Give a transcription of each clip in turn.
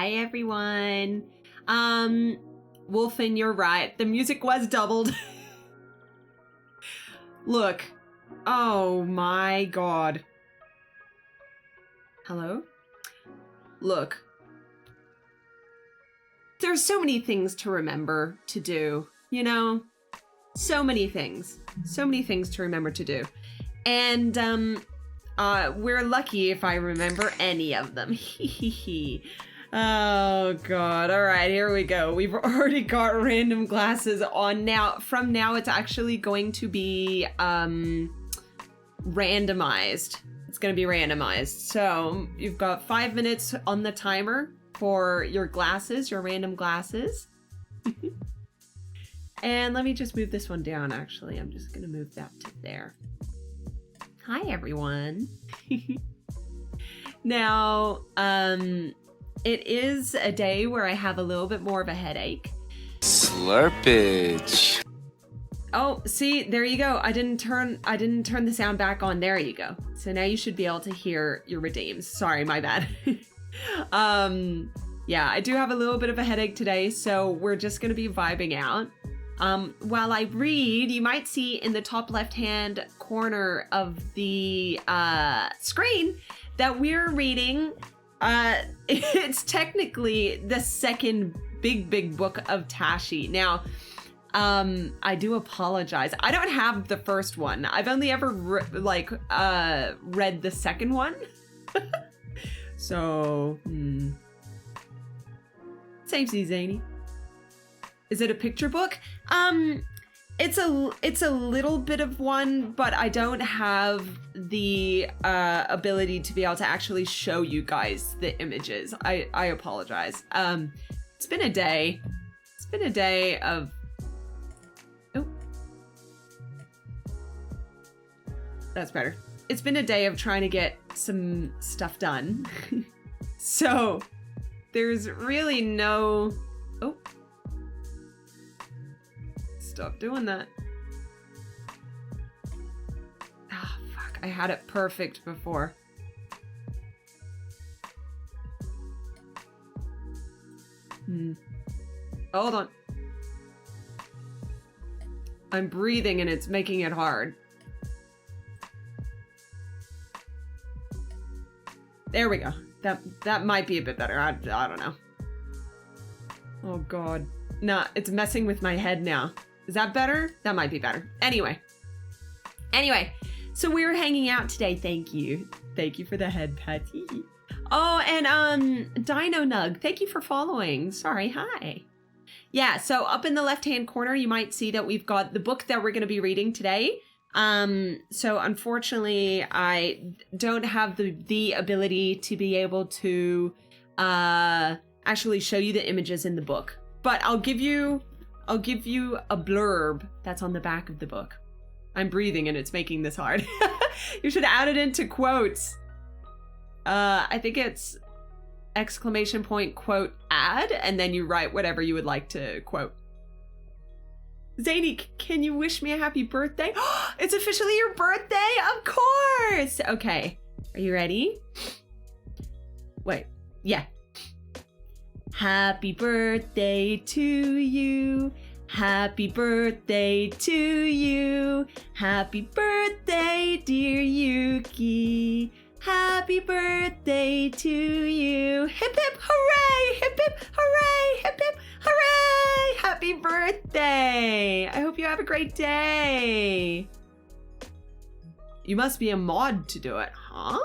Hi, everyone. Wolfen, you're right. The music was doubled. Look. Oh my god. Hello? Look. There's so many things to remember to do, you know? So many things. So many things to remember to do. And, we're lucky if I remember any of them. Oh god. All right, here we go. We've already got random glasses on now. From now, it's actually going to be randomized. It's going to be randomized. So you've got 5 minutes on the timer for your glasses, your random glasses. And let me just move this one down, actually. I'm just going to move that to there. Hi, everyone. Now, it is a day where I have a little bit more of a headache. Slurpage. Oh, see, there you go. I didn't turn the sound back on. There you go. So now you should be able to hear your redeems. Sorry, my bad. Yeah, I do have a little bit of a headache today, so we're just going to be vibing out. While I read, you might see in the top left-hand corner of the screen that we're reading. It's technically the second big book of Tashi. Now, I do apologize. I don't have the first one. I've only ever read the second one. So, Samey Zayni. Is it a picture book? It's a little bit of one, but I don't have the ability to be able to actually show you guys the images. I apologize. It's been a day. It's been a day of... Oh. That's better. It's been a day of trying to get some stuff done. So, there's really no... Oh. Stop doing that. Ah, fuck. I had it perfect before. Hold on. I'm breathing and it's making it hard. There we go. That might be a bit better. I don't know. Oh god. Nah, it's messing with my head now. Is that better? That might be better. Anyway, so we were hanging out today. Thank you. Thank you for the head patty. Oh, and Dino Nug, thank you for following. Sorry, hi. Yeah, so up in the left-hand corner, you might see that we've got the book that we're going to be reading today. So unfortunately, I don't have the ability to be able to actually show you the images in the book. But I'll give you a blurb that's on the back of the book. I'm breathing and it's making this hard. You should add it into quotes. I think it's ! Quote add, and then you write whatever you would like to quote. Zayni, can you wish me a happy birthday? It's officially your birthday? Of course! Okay, are you ready? Wait, yeah. Happy birthday to you. Happy birthday to you. Happy birthday, dear Yuki. Happy birthday to you. Hip hip hooray! Hip hip hooray! Hip hip hooray! Happy birthday! I hope you have a great day. You must be a mod to do it, huh?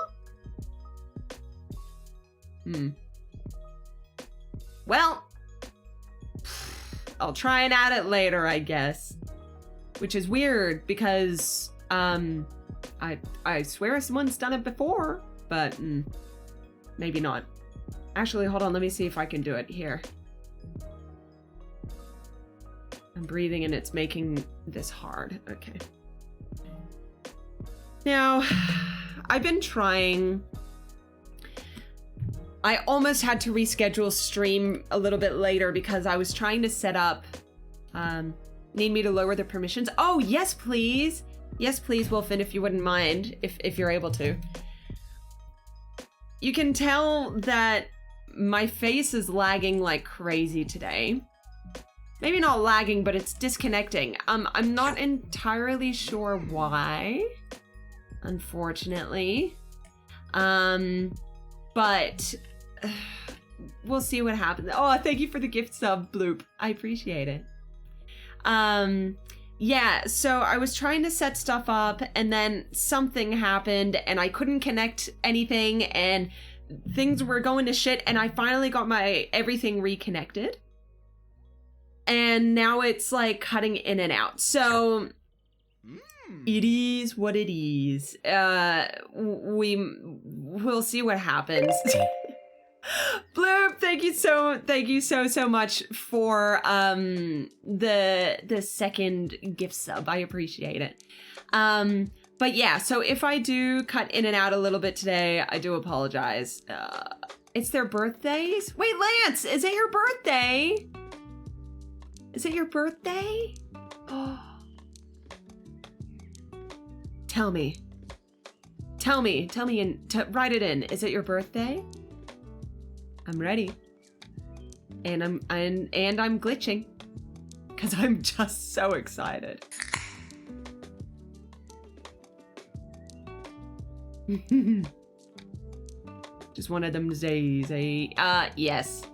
Well, I'll try and add it later, I guess. Which is weird because, I swear someone's done it before, but maybe not. Actually, hold on, let me see if I can do it here. I'm breathing and it's making this hard. Okay. Now, I've been trying. I almost had to reschedule stream a little bit later because I was trying to set up, need me to lower the permissions? Oh, yes, please. Yes, please, Wolfen, if you wouldn't mind, if you're able to. You can tell that my face is lagging like crazy today. Maybe not lagging, but it's disconnecting. I'm not entirely sure why, unfortunately. But we'll see what happens. Oh, thank you for the gift sub, Bloop. I appreciate it. Yeah, so I was trying to set stuff up and then something happened and I couldn't connect anything and things were going to shit and I finally got my everything reconnected. And now it's like cutting in and out. So it is what it is. We'll see what happens. Bloop, thank you so much for the second gift sub. I appreciate it. But yeah, so if I do cut in and out a little bit today, I do apologize. It's their birthdays? Wait, Lance, is it your birthday? Is it your birthday? Oh. Tell me and write it in. Is it your birthday? I'm ready. And I'm glitching because I'm just so excited. Just one of them Zay. Yes.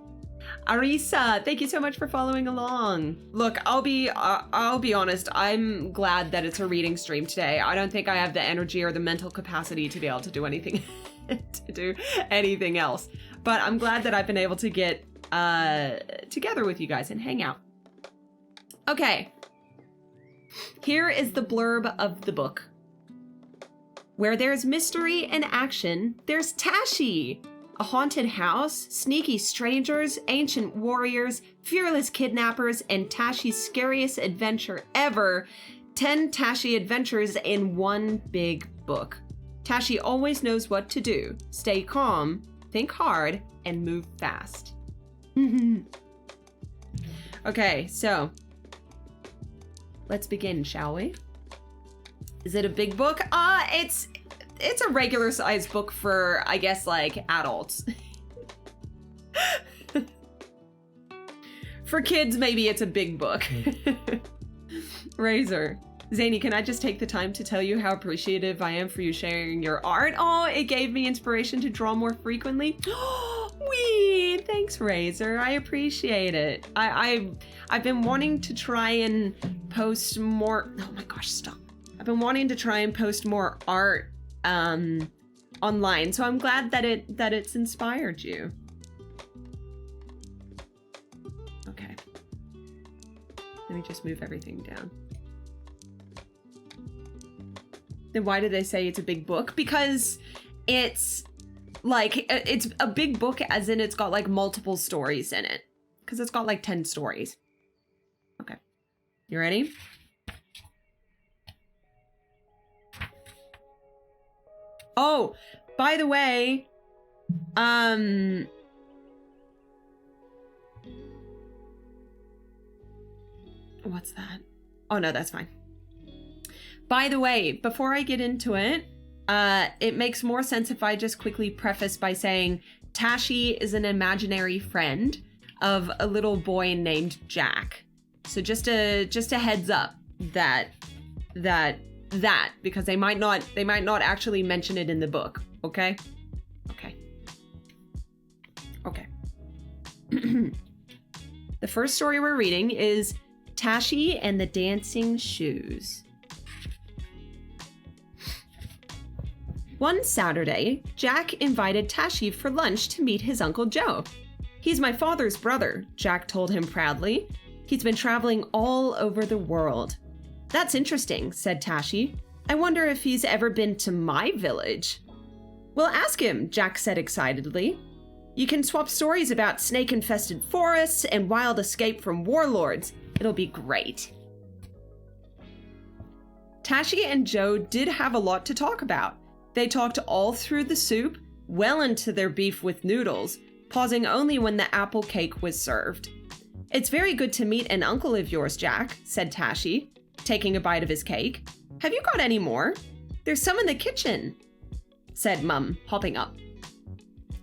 Arisa, thank you so much for following along. Look, I'll be honest. I'm glad that it's a reading stream today. I don't think I have the energy or the mental capacity to be able to do anything else. But I'm glad that I've been able to get together with you guys and hang out. Okay. Here is the blurb of the book. Where there's mystery and action, there's Tashi. A haunted house, sneaky strangers, ancient warriors, fearless kidnappers, and Tashi's scariest adventure ever. 10 Tashi adventures in one big book. Tashi always knows what to do. Stay calm, think hard, and move fast. Okay, so let's begin, shall we? Is it a big book? It's a regular sized book for, I guess, like, adults. For kids, maybe it's a big book. Razor. Zayni, can I just take the time to tell you how appreciative I am for you sharing your art? Oh, it gave me inspiration to draw more frequently. Wee! Thanks, Razor. I appreciate it. I've been wanting to try and post more. Oh my gosh, stop. I've been wanting to try and post more art online, so I'm glad that it's inspired you. Okay, let me just move everything down. Then why do they say it's a big book? Because it's like, it's a big book as in it's got like multiple stories in it, because it's got like 10 stories. Okay, you ready? Oh, by the way, what's that? Oh no, that's fine. By the way, before I get into it, it makes more sense if I just quickly preface by saying Tashi is an imaginary friend of a little boy named Jack. So just a heads up that because they might not actually mention it in the book, okay? Okay. The first story we're reading is Tashi and the Dancing Shoes. One Saturday, Jack invited Tashi for lunch to meet his Uncle Joe. He's my father's brother, Jack told him proudly. He's been traveling all over the world. That's interesting, said Tashi. I wonder if he's ever been to my village. Well, ask him, Jack said excitedly. You can swap stories about snake-infested forests and wild escape from warlords. It'll be great. Tashi and Joe did have a lot to talk about. They talked all through the soup, well into their beef with noodles, pausing only when the apple cake was served. It's very good to meet an uncle of yours, Jack, said Tashi, taking a bite of his cake. Have you got any more? There's some in the kitchen, said Mum, hopping up.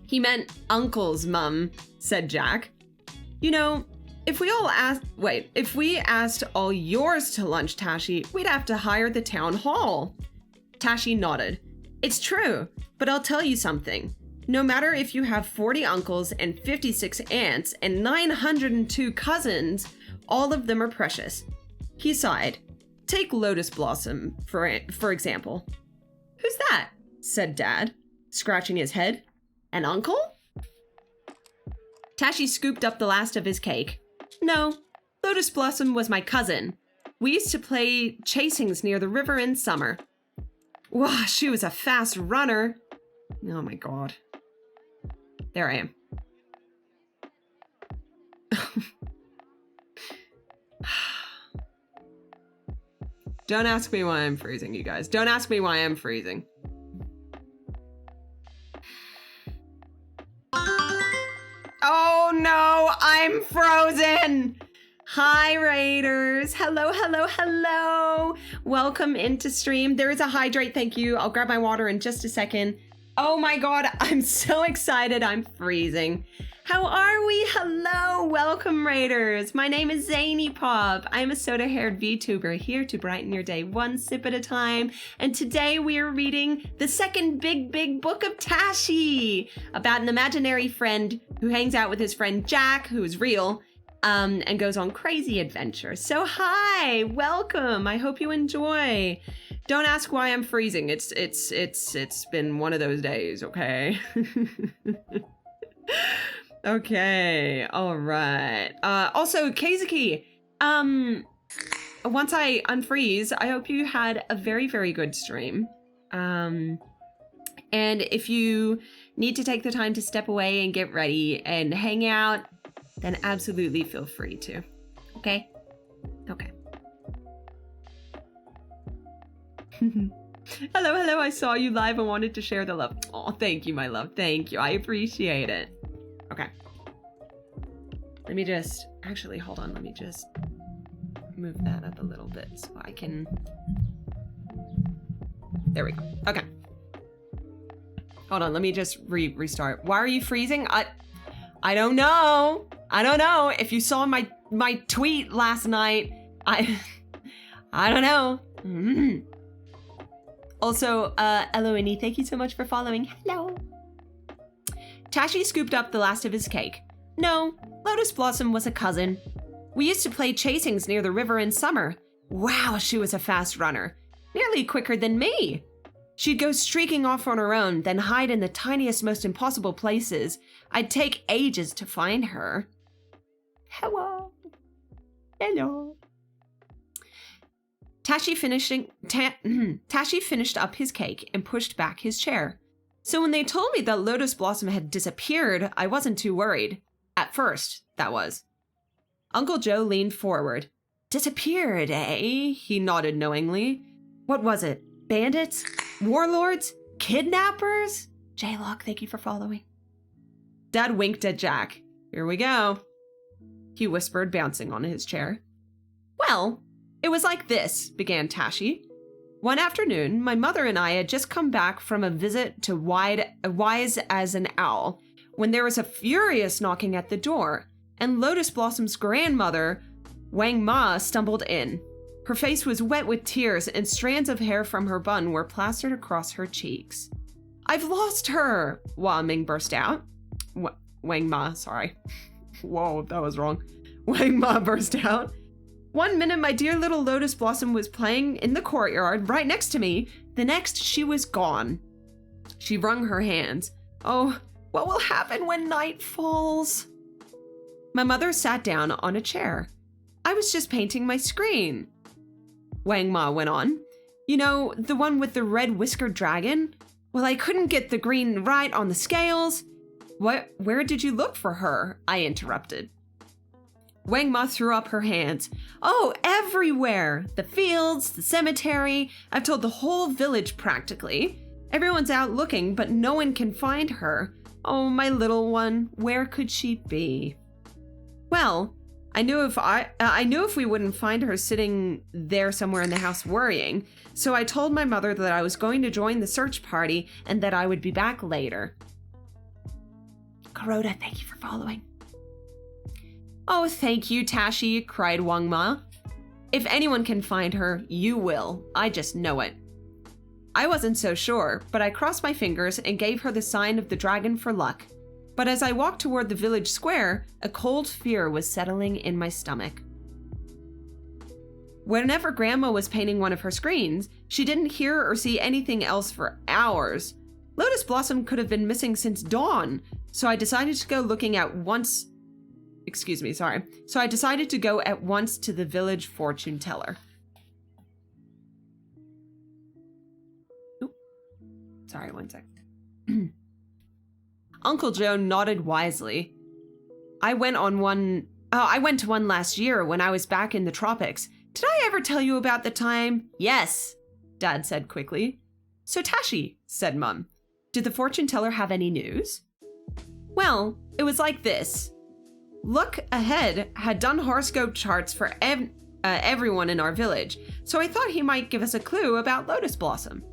He meant uncles, Mum, said Jack. You know, if we asked all yours to lunch, Tashi, we'd have to hire the town hall. Tashi nodded. It's true, but I'll tell you something. No matter if you have 40 uncles and 56 aunts and 902 cousins, all of them are precious. He sighed. Take Lotus Blossom, for example. Who's that? Said Dad, scratching his head. An uncle? Tashi scooped up the last of his cake. No, Lotus Blossom was my cousin. We used to play chasings near the river in summer. Wow, she was a fast runner. Oh my god. There I am. Don't ask me why I'm freezing, you guys. Don't ask me why I'm freezing. Oh no, I'm frozen! Hi, Raiders. Hello, hello, hello. Welcome into stream. There is a hydrate, thank you. I'll grab my water in just a second. Oh my god, I'm so excited. I'm freezing. How are we? Hello, welcome, Raiders. My name is ZayniPop. I'm a soda-haired VTuber here to brighten your day one sip at a time. And today we are reading the second big book of Tashi, about an imaginary friend who hangs out with his friend Jack, who is real, and goes on crazy adventures. So hi, welcome. I hope you enjoy. Don't ask why I'm freezing. It's been one of those days, okay? Okay, all right. Also, Kazuki, once I unfreeze, I hope you had a very good stream. And if you need to take the time to step away and get ready and hang out, then absolutely feel free to. Okay? Okay. Hello, I saw you live and wanted to share the love. Oh, thank you, my love. Thank you. I appreciate it. Okay. Let me just, actually, hold on. Let me just move that up a little bit so I can, there we go. Okay. Hold on, let me just restart. Why are you freezing? I don't know. I don't know. If you saw my tweet last night, I don't know. Mm-hmm. Also, Eloini, thank you so much for following. Hello. Tashi scooped up the last of his cake. No, Lotus Blossom was a cousin. We used to play chasings near the river in summer. Wow, she was a fast runner. Nearly quicker than me. She'd go streaking off on her own, then hide in the tiniest, most impossible places. I'd take ages to find her. Hello. Hello. Tashi finished up his cake and pushed back his chair. So when they told me that Lotus Blossom had disappeared, I wasn't too worried. At first, that was. Uncle Joe leaned forward. Disappeared, eh? He nodded knowingly. What was it? Bandits? Warlords? Kidnappers? J-Lock, thank you for following. Dad winked at Jack. Here we go. He whispered, bouncing on his chair. Well, it was like this, began Tashi. One afternoon, my mother and I had just come back from a visit to Wise as an Owl when there was a furious knocking at the door, and Lotus Blossom's grandmother, Wang Ma, stumbled in. Her face was wet with tears, and strands of hair from her bun were plastered across her cheeks. I've lost her, Hua Ming burst out. Wang Ma, sorry. Whoa, that was wrong. Wang Ma burst out. One minute, my dear little Lotus Blossom was playing in the courtyard right next to me. The next, she was gone. She wrung her hands. Oh, what will happen when night falls? My mother sat down on a chair. I was just painting my screen. Wang Ma went on. You know, the one with the red whiskered dragon? Well, I couldn't get the green right on the scales. Where did you look for her? I interrupted. Wang Ma threw up her hands. Oh, everywhere! The fields, the cemetery. I've told the whole village practically. Everyone's out looking, but no one can find her. Oh, my little one, where could she be? Well, I knew if we wouldn't find her sitting there somewhere in the house worrying, so I told my mother that I was going to join the search party and that I would be back later. Kuroda, thank you for following. Oh, thank you, Tashi, cried Wangma. If anyone can find her, you will. I just know it. I wasn't so sure, but I crossed my fingers and gave her the sign of the dragon for luck. But as I walked toward the village square, a cold fear was settling in my stomach. Whenever Grandma was painting one of her screens, she didn't hear or see anything else for hours. Lotus Blossom could have been missing since dawn, so I decided to go at once to the village fortune teller. Oop. Sorry, one sec. Uncle Joe nodded wisely. I went to one last year when I was back in the tropics. Did I ever tell you about the time? Yes, Dad said quickly. So Tashi, said Mum, did the fortune teller have any news? Well, it was like this. Look Ahead had done horoscope charts for everyone in our village, so I thought he might give us a clue about Lotus Blossom.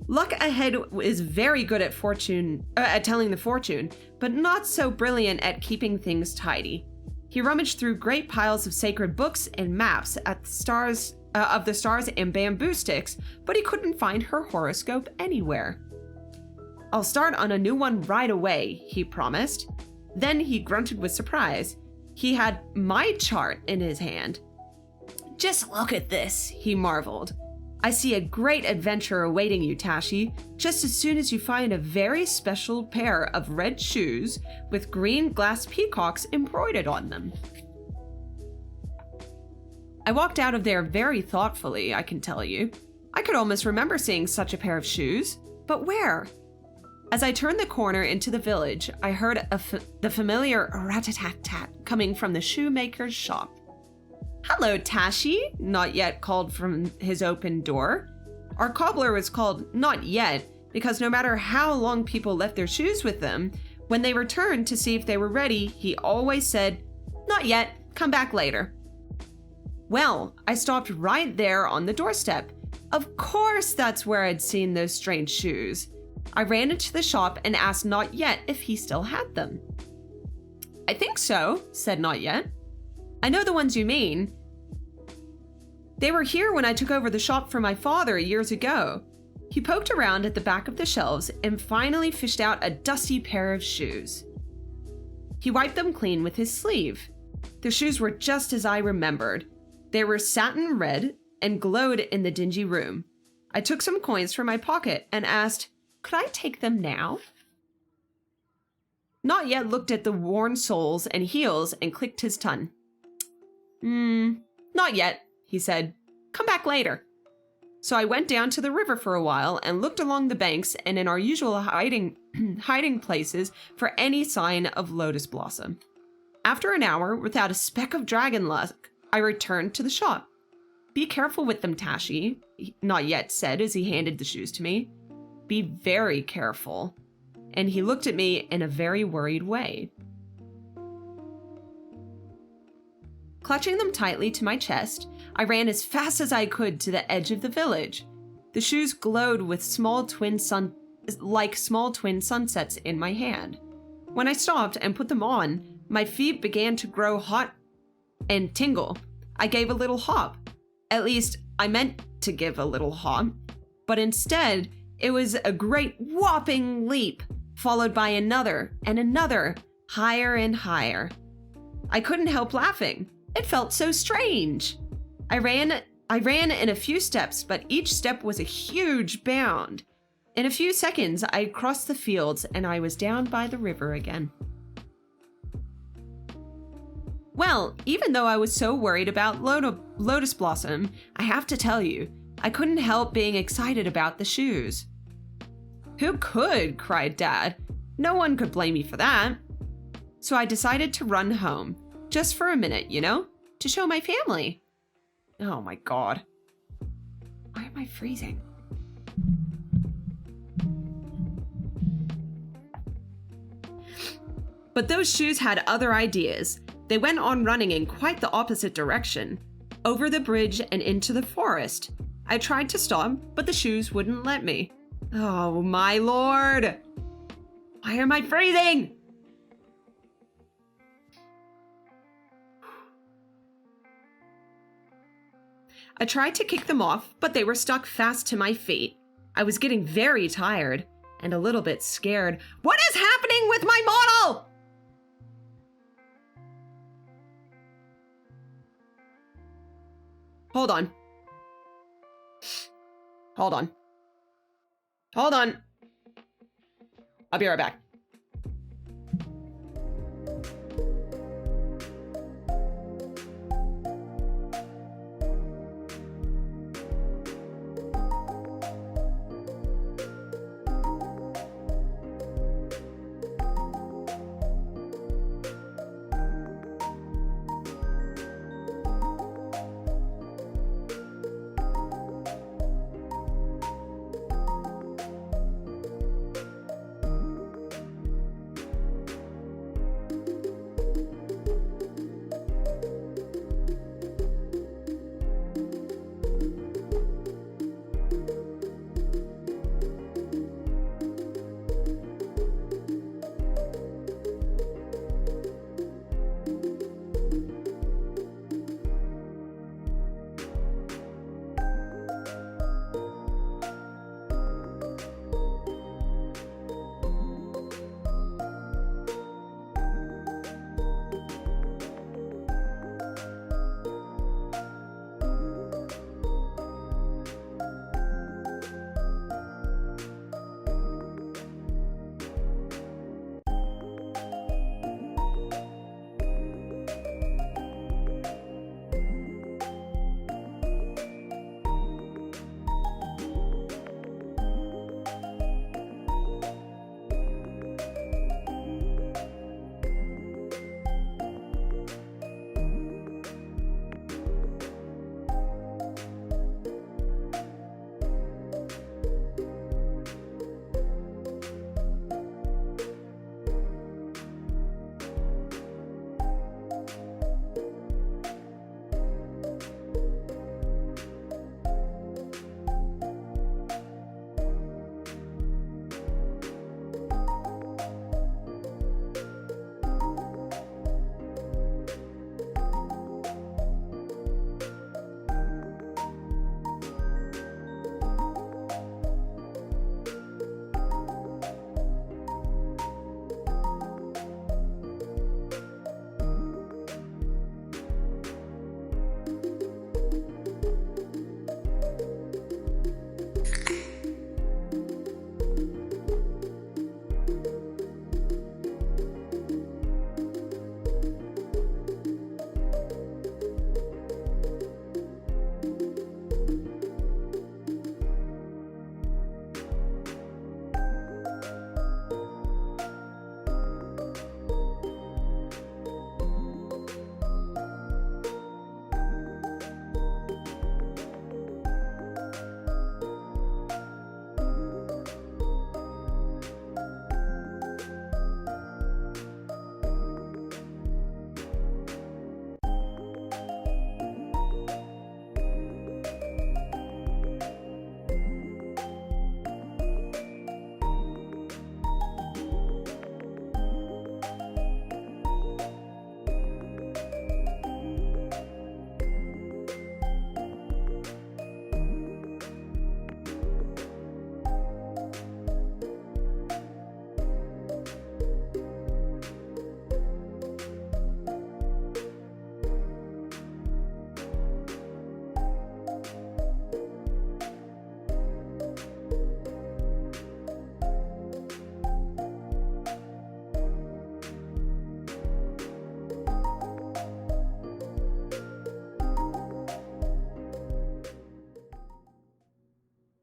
Look Ahead is very good at telling the fortune, but not so brilliant at keeping things tidy. He rummaged through great piles of sacred books and maps of the stars and bamboo sticks, but he couldn't find her horoscope anywhere. I'll start on a new one right away, he promised. Then he grunted with surprise. He had my chart in his hand. Just look at this, he marveled. I see a great adventure awaiting you, Tashi, just as soon as you find a very special pair of red shoes with green glass peacocks embroidered on them. I walked out of there very thoughtfully, I can tell you. I could almost remember seeing such a pair of shoes, but where? As I turned the corner into the village, I heard the familiar rat-a-tat-tat coming from the shoemaker's shop. Hello, Tashi, Not Yet called from his open door. Our cobbler was called Not Yet because no matter how long people left their shoes with them, when they returned to see if they were ready, he always said, Not yet, come back later. Well, I stopped right there on the doorstep. Of course that's where I'd seen those strange shoes. I ran into the shop and asked Not Yet if he still had them. I think so, said Not Yet. I know the ones you mean. They were here when I took over the shop for my father years ago. He poked around at the back of the shelves and finally fished out a dusty pair of shoes. He wiped them clean with his sleeve. The shoes were just as I remembered. They were satin red and glowed in the dingy room. I took some coins from my pocket and asked, could I take them now? Not Yet looked at the worn soles and heels and clicked his tongue. Not yet, he said. Come back later. So I went down to the river for a while and looked along the banks and in our usual hiding places for any sign of Lotus Blossom. After an hour, without a speck of dragon luck, I returned to the shop. Be careful with them, Tashi, Not Yet said as he handed the shoes to me. Be very careful. And he looked at me in a very worried way. Clutching them tightly to my chest, I ran as fast as I could to the edge of the village. The shoes glowed with small twin sunsets in my hand. When I stopped and put them on, my feet began to grow hot and tingle. I gave a little hop. At least, I meant to give a little hop. But instead, it was a great whopping leap, followed by another and another, higher and higher. I couldn't help laughing. It felt so strange. I ran in a few steps, but each step was a huge bound. In a few seconds, I crossed the fields and I was down by the river again. Well, even though I was so worried about Lotus Blossom, I have to tell you, I couldn't help being excited about the shoes. Who could? Cried Dad. No one could blame me for that. So I decided to run home. Just for a minute, to show my family. Oh my God. Why am I freezing? But those shoes had other ideas. They went on running in quite the opposite direction, over the bridge and into the forest. I tried to stop, but the shoes wouldn't let me. Oh my lord! Why am I freezing? I tried to kick them off, but they were stuck fast to my feet. I was getting very tired and a little bit scared. What is happening with my model? Hold on. Hold on. Hold on. I'll be right back.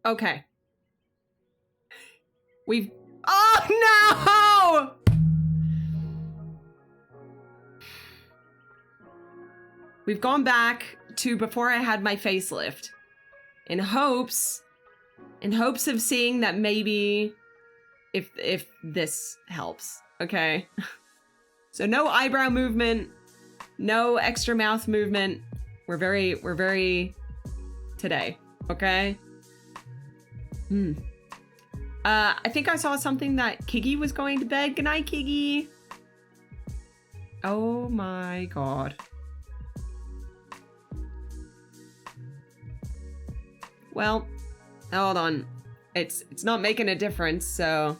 Okay. We've... Oh, no! We've gone back to before I had my facelift. In hopes of seeing that maybe if this helps, okay? So no eyebrow movement, no extra mouth movement. We're very today, okay? I think I saw something that Kiggy was going to bed. Good night, Kiggy. Oh my god. Well, hold on. It's not making a difference, so...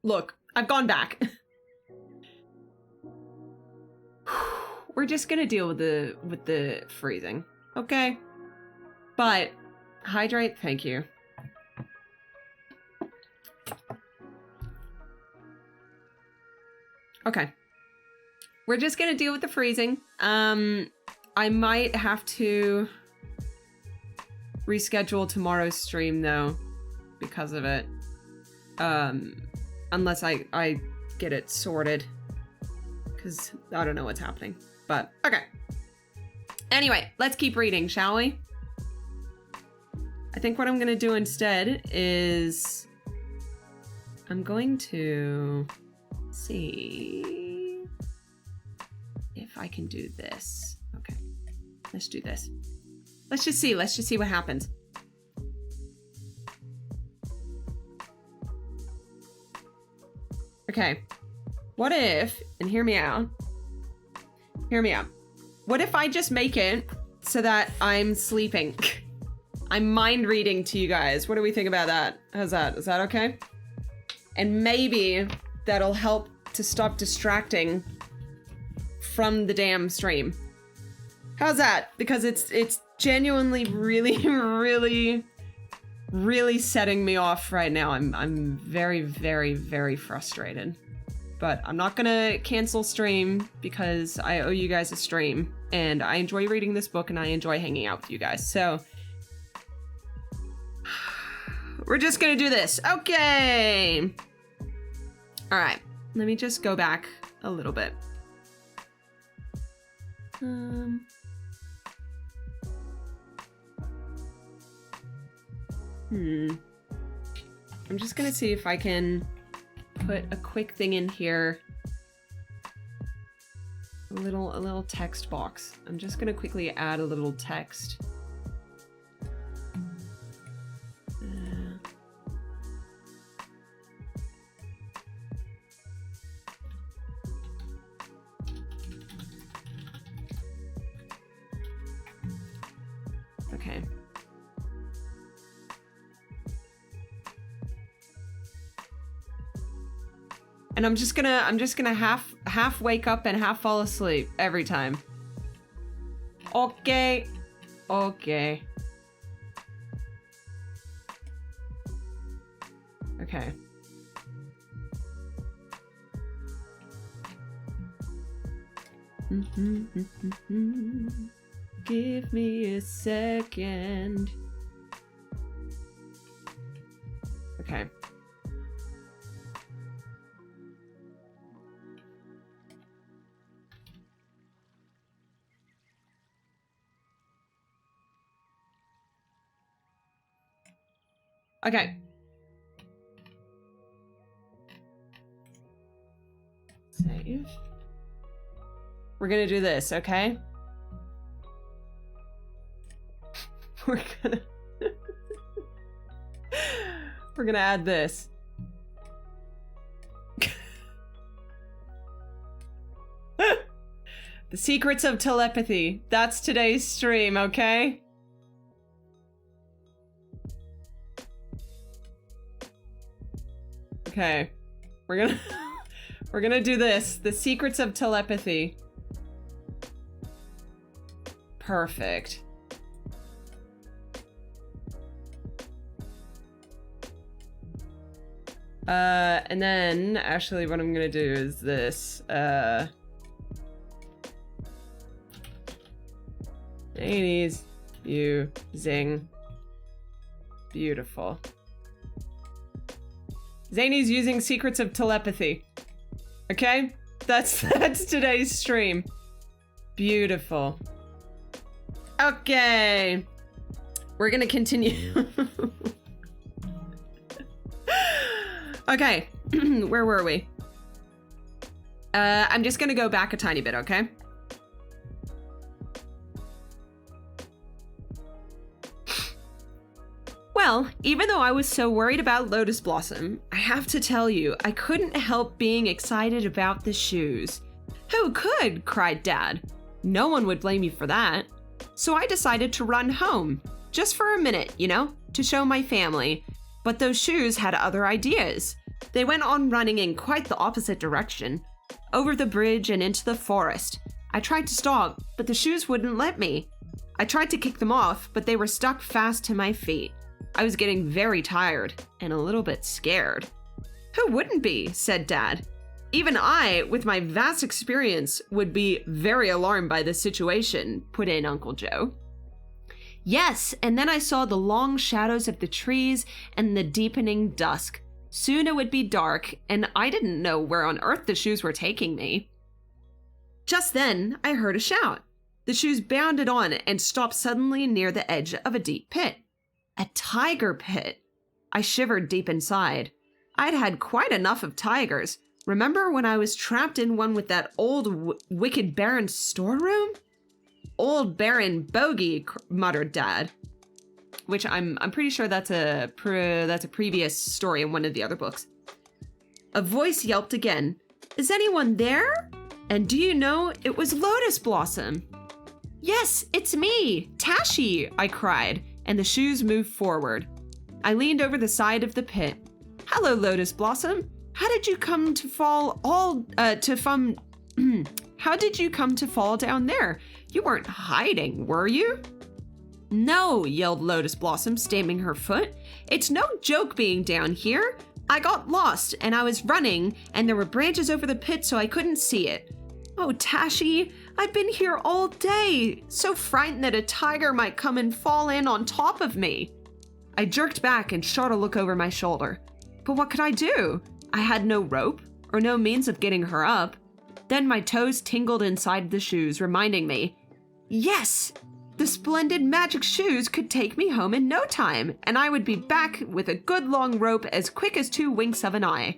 Look, I've gone back. We're just gonna deal with the freezing, okay? But hydrate, thank you. Okay. We're just gonna deal with the freezing. I might have to reschedule tomorrow's stream though because of it. Unless I get it sorted. Because I don't know what's happening. But, okay. Anyway, let's keep reading, shall we? I think what I'm going to do instead is... I'm going to see if I can do this. Okay. Let's do this. Let's just see what happens. Okay, what if, and hear me out, what if I just make it so that I'm sleeping? I'm mind reading to you guys. What do we think about that? How's that? Is that okay? And maybe that'll help to stop distracting from the damn stream. How's that? Because it's genuinely really setting me off right now. I'm very frustrated. But I'm not gonna cancel stream because I owe you guys a stream. And I enjoy reading this book and I enjoy hanging out with you guys. So we're just gonna do this. Okay. All right. Let me just go back a little bit. I'm just gonna see if I can put a quick thing in here. A little text box. I'm just gonna quickly add a little text. Okay. And I'm just gonna half wake up and half fall asleep every time. Okay. Okay. Okay. Give me a second. Okay. Okay. Save. We're gonna do this, okay? We're gonna add this. The secrets of telepathy. That's today's stream, okay? Okay. We're gonna do this. The secrets of telepathy. Perfect. And then actually what I'm gonna do is this. Zayni's using beautiful. Zayni's using secrets of telepathy. Okay? That's today's stream. Beautiful. Okay. We're gonna continue. Okay. Where were we? I'm just gonna go back a tiny bit, okay? Well, even though I was so worried about Lotus Blossom, I have to tell you, I couldn't help being excited about the shoes. Who could? Cried Dad. No one would blame you for that. So I decided to run home, just for a minute, you know, to show my family. But those shoes had other ideas. They went on running in quite the opposite direction, over the bridge and into the forest. I tried to stop, but the shoes wouldn't let me. I tried to kick them off, but they were stuck fast to my feet. I was getting very tired and a little bit scared. Who wouldn't be? Said Dad. Even I, with my vast experience, would be very alarmed by this situation, put in Uncle Joe. Yes, and then I saw the long shadows of the trees and the deepening dusk. Soon it would be dark, and I didn't know where on earth the shoes were taking me. Just then, I heard a shout. The shoes bounded on and stopped suddenly near the edge of a deep pit. A tiger pit. I shivered deep inside. I'd had quite enough of tigers. Remember when I was trapped in one with that old wicked Baron's storeroom? Old Baron Bogey, muttered Dad. Which I'm pretty sure that's a previous story in one of the other books. A voice yelped again. Is anyone there? And do you know, it was Lotus Blossom. Yes, it's me, Tashi, I cried, and the shoes moved forward. I leaned over the side of the pit. Hello, Lotus Blossom. How did you come to fall How did you come to fall down there? You weren't hiding, were you? No, yelled Lotus Blossom, stamping her foot. It's no joke being down here. I got lost, and I was running, and there were branches over the pit, so I couldn't see it. Oh, Tashi, I've been here all day, so frightened that a tiger might come and fall in on top of me. I jerked back and shot a look over my shoulder. But what could I do? I had no rope, or no means of getting her up. Then my toes tingled inside the shoes, reminding me, yes! The splendid magic shoes could take me home in no time, and I would be back with a good long rope as quick as 2 winks of an eye.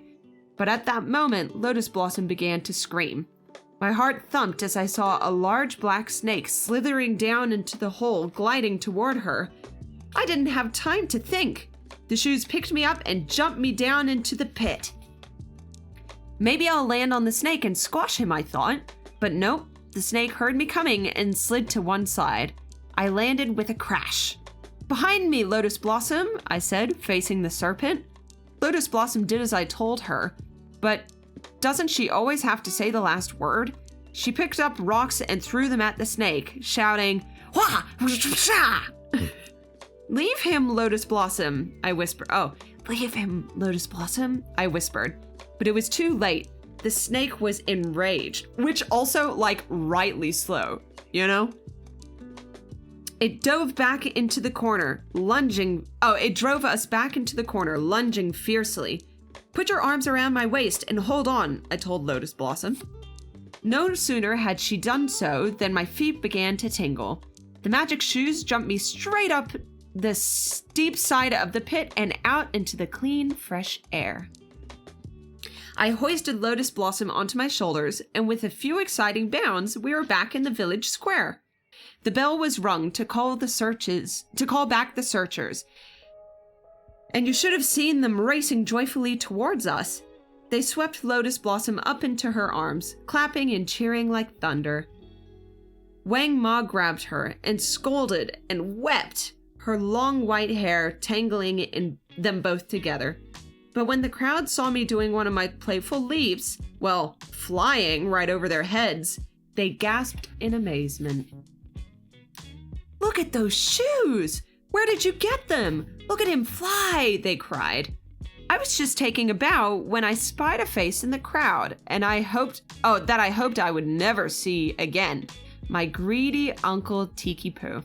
But at that moment, Lotus Blossom began to scream. My heart thumped as I saw a large black snake slithering down into the hole, gliding toward her. I didn't have time to think. The shoes picked me up and jumped me down into the pit. Maybe I'll land on the snake and squash him, I thought. But nope, the snake heard me coming and slid to one side. I landed with a crash. Behind me, Lotus Blossom, I said, facing the serpent. Lotus Blossom did as I told her, but doesn't she always have to say the last word? She picked up rocks and threw them at the snake, shouting, Wah! Leave him, Lotus Blossom, I whispered. Oh, leave him, Lotus Blossom, I whispered. But it was too late. The snake was enraged, which also, like, rightly slow, you know? It dove back into the corner, lunging. Oh, it drove us back into the corner, lunging fiercely. Put your arms around my waist and hold on, I told Lotus Blossom. No sooner had she done so than my feet began to tingle. The magic shoes jumped me straight up the steep side of the pit and out into the clean, fresh air. I hoisted Lotus Blossom onto my shoulders, and with a few exciting bounds, we were back in the village square. The bell was rung to call back the searchers, and you should have seen them racing joyfully towards us. They swept Lotus Blossom up into her arms, clapping and cheering like thunder. Wang Ma grabbed her and scolded and wept, her long white hair tangling in them both together. But when the crowd saw me doing one of my playful leaps, well, flying right over their heads, they gasped in amazement. "Look at those shoes! Where did you get them? Look at him fly!" they cried. I was just taking a bow when I spied a face in the crowd, and I hoped I would never see again. My greedy Uncle Tiki Poo.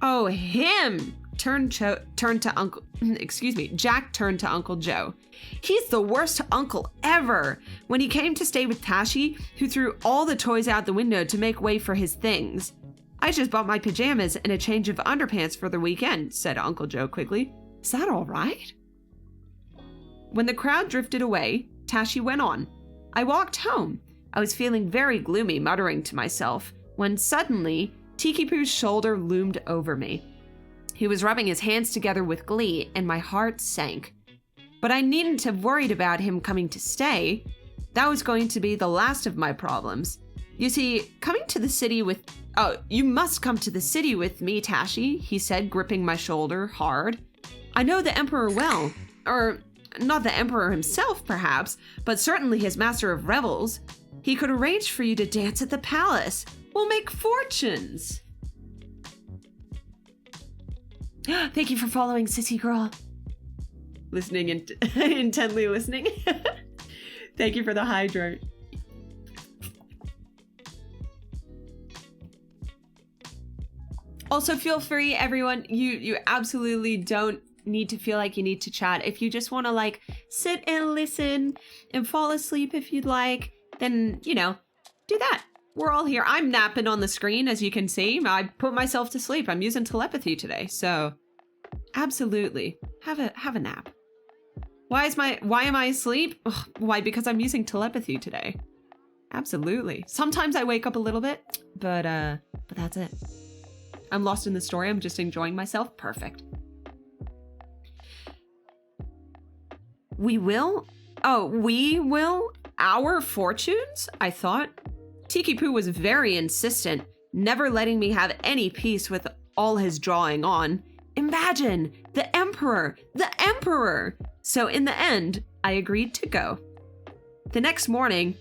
"Oh, him!" Jack turned to Uncle Joe. "He's the worst uncle ever. When he came to stay with Tashi, who threw all the toys out the window to make way for his things. I just bought my pajamas and a change of underpants for the weekend," said Uncle Joe quickly. "Is that all right?" When the crowd drifted away, Tashi went on. I walked home. I was feeling very gloomy, muttering to myself, when suddenly Tiki Poo's shoulder loomed over me. He was rubbing his hands together with glee, and my heart sank. But I needn't have worried about him coming to stay. That was going to be the last of my problems. You see, you must come to the city with me, Tashi, he said, gripping my shoulder hard. "I know the Emperor well. Or, not the Emperor himself, perhaps, but certainly his master of revels. He could arrange for you to dance at the palace. We'll make fortunes." Thank you for following, sissy girl. Listening and intently listening. Thank you for the hydrate. Also, feel free, everyone. You absolutely don't need to feel like you need to chat. If you just want to like sit and listen and fall asleep if you'd like, then, do that. We're all here. I'm napping on the screen, as you can see. I put myself to sleep. I'm using telepathy today, so absolutely have a nap. Why am I asleep? Ugh, why? Because I'm using telepathy today. Absolutely. Sometimes I wake up a little bit, but that's it. I'm lost in the story. I'm just enjoying myself. Perfect. We will? Our fortunes? I thought. Tiki Poo was very insistent, never letting me have any peace with all his drawing on. Imagine! The Emperor! The Emperor! So in the end, I agreed to go. The next morning,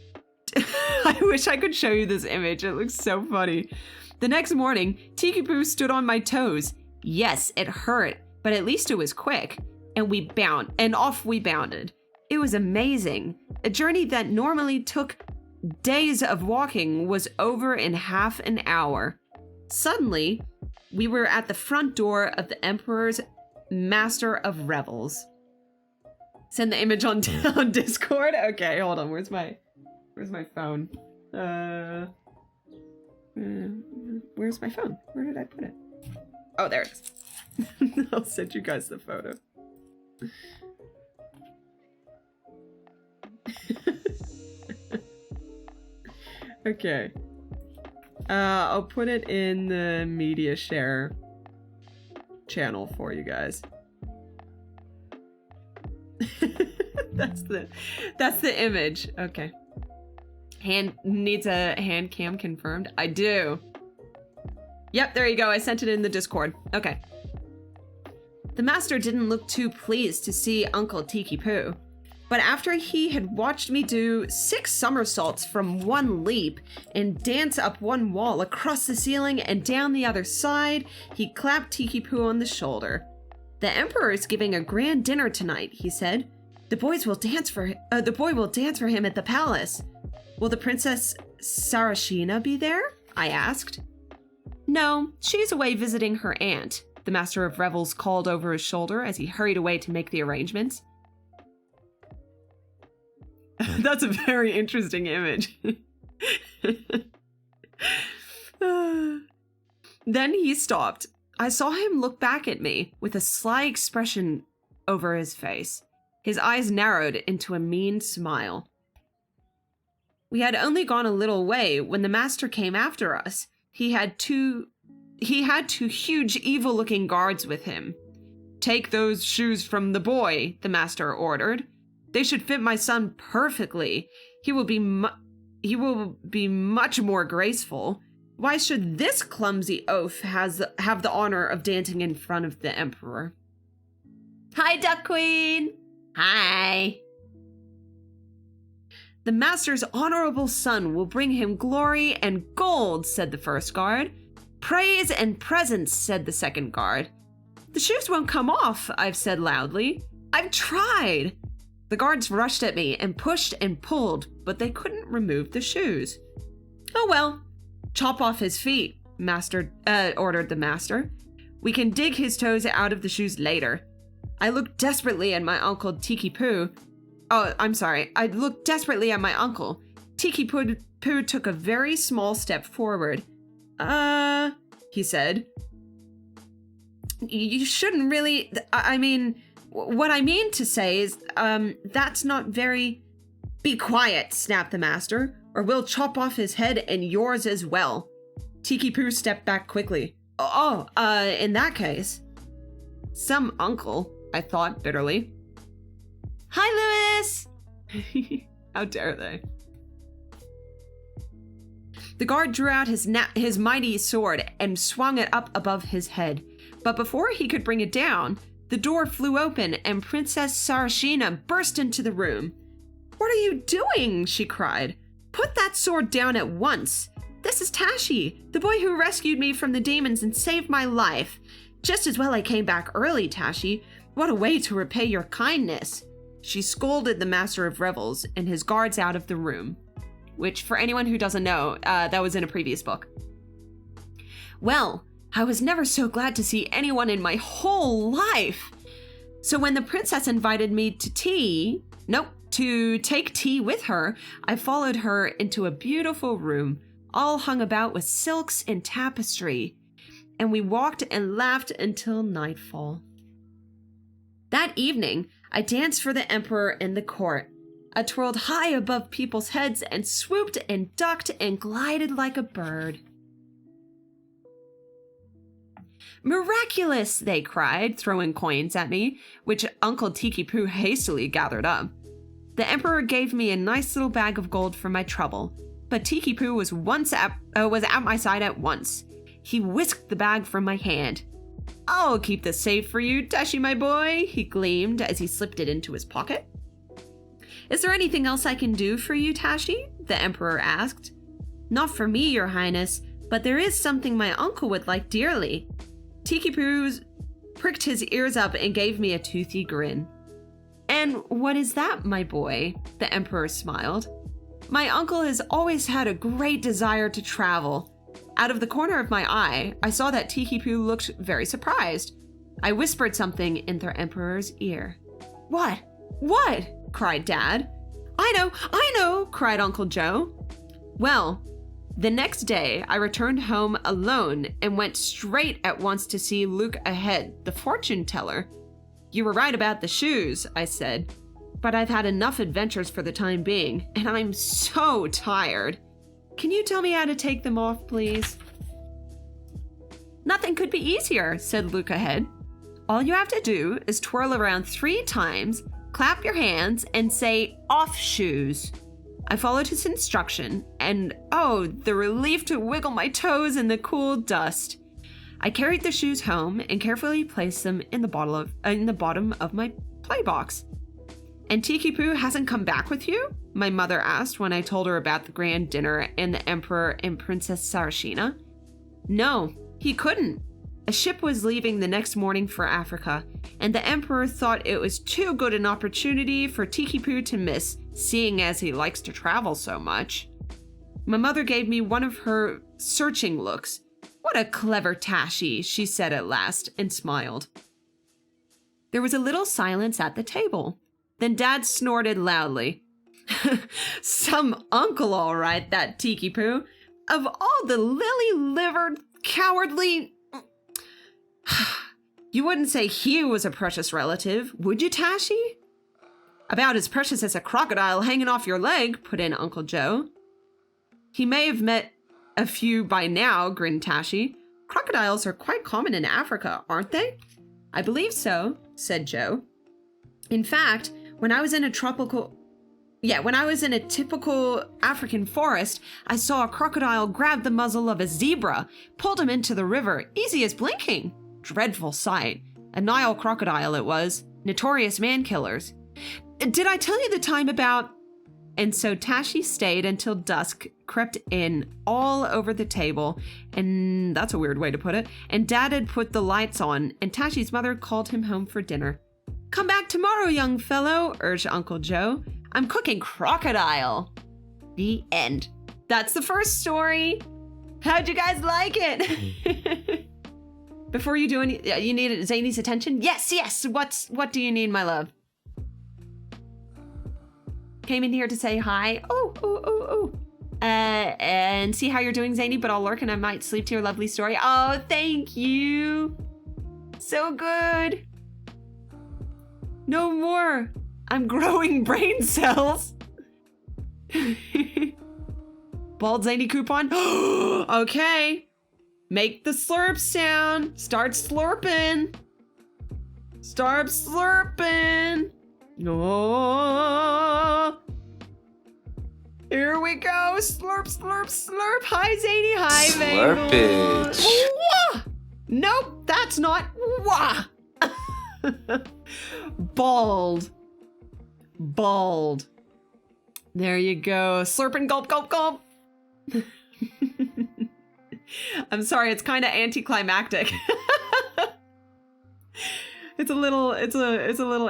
I wish I could show you this image. It looks so funny. The next morning, Tiki Poo stood on my toes. Yes, it hurt, but at least it was quick. And off we bounded. It was amazing. A journey that normally took days of walking was over in half an hour. Suddenly, we were at the front door of the Emperor's Master of Revels. Send the image on Discord? Okay, hold on. Where's my phone? Where's my phone? Where did I put it? Oh, there it is. I'll send you guys the photo. Okay. I'll put it in the media share channel for you guys. That's the image. Okay. Needs a hand cam confirmed. I do. Yep, there you go. I sent it in the Discord. Okay. The master didn't look too pleased to see Uncle Tiki Poo. But after he had watched me do 6 somersaults from one leap and dance up one wall across the ceiling and down the other side, he clapped Tiki Poo on the shoulder. "The Emperor is giving a grand dinner tonight," he said. The boy will dance for him at the palace. "Will the Princess Sarashina be there?" I asked. "No, she's away visiting her aunt," the Master of Revels called over his shoulder as he hurried away to make the arrangements. That's a very interesting image. Then he stopped. I saw him look back at me with a sly expression over his face. His eyes narrowed into a mean smile. We had only gone a little way when the master came after us. He had two huge evil-looking guards with him. "Take those shoes from the boy," the master ordered. "They should fit my son perfectly. He will be much more graceful. Why should this clumsy oaf have the honor of dancing in front of the emperor?" "Hi, Duck Queen." "Hi." "The master's honorable son will bring him glory and gold," said the first guard. "Praise and presents," said the second guard. "The shoes won't come off," I've said loudly. "I've tried." The guards rushed at me and pushed and pulled, but they couldn't remove the shoes. "Oh well, chop off his feet," ordered the master. "We can dig his toes out of the shoes later." I looked desperately at my uncle Tiki-Poo. I looked desperately at my uncle. Tiki-Poo took a very small step forward. He said. "You shouldn't really, what I mean to say is, that's not very—" "Be quiet," snapped the master, "or we'll chop off his head and yours as well." Tiki-Poo stepped back quickly. In that case. Some uncle, I thought bitterly. "Hi, Louis!" How dare they? The guard drew out his mighty sword and swung it up above his head. But before he could bring it down, the door flew open and Princess Sarashina burst into the room. "What are you doing?" she cried. "Put that sword down at once. This is Tashi, the boy who rescued me from the demons and saved my life. Just as well I came back early, Tashi. What a way to repay your kindness." She scolded the master of revels and his guards out of the room. Which, for anyone who doesn't know, that was in a previous book. Well, I was never so glad to see anyone in my whole life. So when the princess invited me to take tea with her, I followed her into a beautiful room, all hung about with silks and tapestry, and we walked and laughed until nightfall. That evening, I danced for the emperor in the court. I twirled high above people's heads and swooped and ducked and glided like a bird. "Miraculous!" they cried, throwing coins at me, which Uncle Tiki-Poo hastily gathered up. The emperor gave me a nice little bag of gold for my trouble, but Tiki-Poo was at my side at once. He whisked the bag from my hand. "I'll keep this safe for you, Tashi, my boy," he gleamed as he slipped it into his pocket. "Is there anything else I can do for you, Tashi?" the emperor asked. "Not for me, your highness, but there is something my uncle would like dearly." Tiki-Poo pricked his ears up and gave me a toothy grin. "And what is that, my boy?" the emperor smiled. "My uncle has always had a great desire to travel." Out of the corner of my eye, I saw that Tiki-Poo looked very surprised. I whispered something in the emperor's ear. "What? What?" cried Dad. I know, cried Uncle Joe. Well, the next day I returned home alone and went straight at once to see Luke ahead, the fortune teller. "You were right about the shoes," I said, "but I've had enough adventures for the time being, and I'm so tired. Can you tell me how to take them off, please?" "Nothing could be easier," said Luke ahead. "All you have to do is twirl around 3 times, clap your hands, and say, 'Off shoes.'" I followed his instruction, and oh, the relief to wiggle my toes in the cool dust. I carried the shoes home and carefully placed them in the bottom of my playbox. "And Tiki-Poo hasn't come back with you?" my mother asked when I told her about the grand dinner and the Emperor and Princess Sarashina. "No, he couldn't. A ship was leaving the next morning for Africa, and the Emperor thought it was too good an opportunity for Tiki-Poo to miss, seeing as he likes to travel so much." My mother gave me one of her searching looks. "What a clever Tashi," she said at last, and smiled. There was a little silence at the table. Then Dad snorted loudly. "Some uncle, all right, that Tiki-Poo. Of all the lily-livered, cowardly... You wouldn't say he was a precious relative, would you, Tashi? About as precious as a crocodile hanging off your leg, put in Uncle Joe. He may have met a few by now, grinned Tashi. Crocodiles are quite common in Africa, aren't they? I believe so, said Joe. In fact, when I was in a typical African forest, I saw a crocodile grab the muzzle of a zebra, pulled him into the river, easy as blinking. Dreadful sight. A Nile crocodile it was. Notorious man-killers. Did I tell you the time about... And so Tashi stayed until dusk crept in all over the table, and that's a weird way to put it, and Dad had put the lights on, and Tashi's mother called him home for dinner. Come back tomorrow, young fellow, urged Uncle Joe. I'm cooking crocodile. The end. That's the first story. How'd you guys like it? Before you do any, you need Zayni's attention? Yes, yes. What do you need, my love? Came in here to say hi. And see how you're doing, Zayni, but I'll lurk and I might sleep to your lovely story. Oh, thank you. So good. No more. I'm growing brain cells. Bald Zayni coupon. Okay. Make the slurp sound. Start slurping. Start slurping. Oh. Here we go. Slurp, slurp, slurp. Hi, Zayni. Hi, Slurpage. Wah! Nope, that's not. Wah! Bald. Bald. There you go. Slurp and gulp, gulp, gulp. I'm sorry, it's kind of anticlimactic. It's a little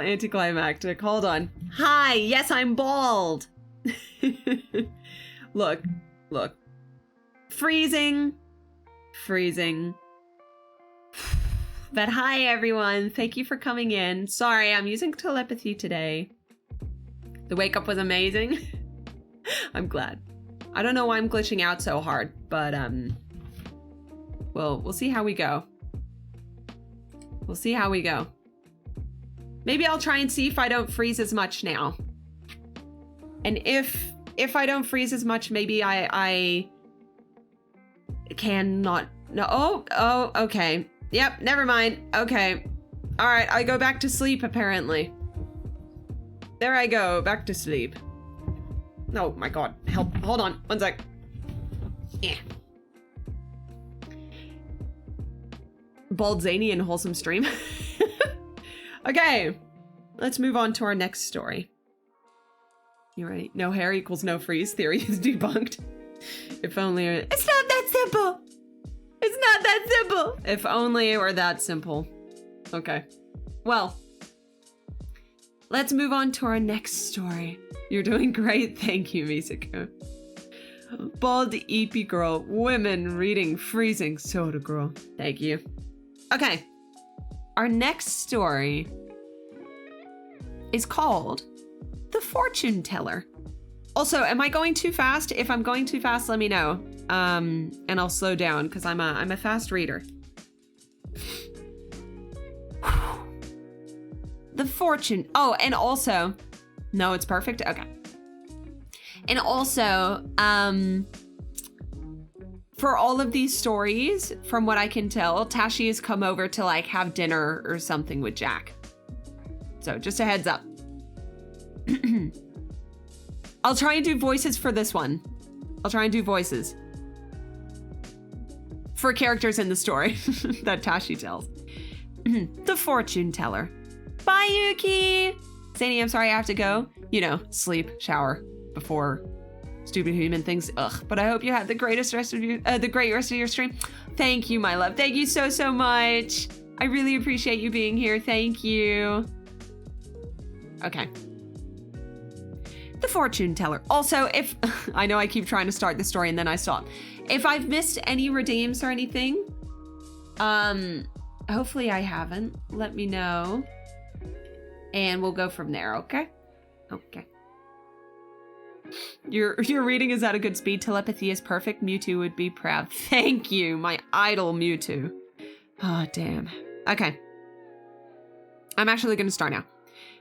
anticlimactic. Hold on. Hi, yes, I'm bald. Look. Freezing. But hi, everyone. Thank you for coming in. Sorry, I'm using telepathy today. The wake up was amazing. I'm glad. I don't know why I'm glitching out so hard, but we'll see how we go. We'll see how we go. Maybe I'll try and see if I don't freeze as much now. And if I don't freeze as much, maybe I can not. No. Oh, okay. Yep, never mind. Okay. All right, I go back to sleep, apparently. There I go, back to sleep. Oh my god, help. Hold on, one sec. Yeah. Bald Zayni and wholesome stream. Okay, let's move on to our next story. You ready? No hair equals no freeze theory is debunked. If only it's not that simple. It's not that simple. If only it were that simple. Okay. Well, let's move on to our next story. You're doing great. Thank you, Misako. Bald EP girl. Women reading freezing soda girl. Thank you. Okay. Our next story is called The Fortune Teller. Also, am I going too fast? If I'm going too fast, let me know. And I'll slow down because I'm a fast reader. The Fortune. Oh, and also, no, it's perfect. Okay. And also, for all of these stories, from what I can tell, Tashi has come over to like have dinner or something with Jack. So just a heads up. I'll try and do voices for this one. I'll try and do voices for characters in the story that Tashi tells. The Fortune Teller. Bye, Yuki. Zayni, I'm sorry I have to go. You know, sleep, shower before stupid human things. Ugh. But I hope you had the great rest of your stream. Thank you, my love. Thank you so much. I really appreciate you being here. Thank you. Okay. The Fortune Teller. Also, if I know I keep trying to start the story and then I stop. If I've missed any redeems or anything, hopefully I haven't. Let me know. And we'll go from there, okay? Okay. Your reading is at a good speed. Telepathy is perfect. Mewtwo would be proud. Thank you, my idol Mewtwo. Oh, damn. Okay. I'm actually going to start now.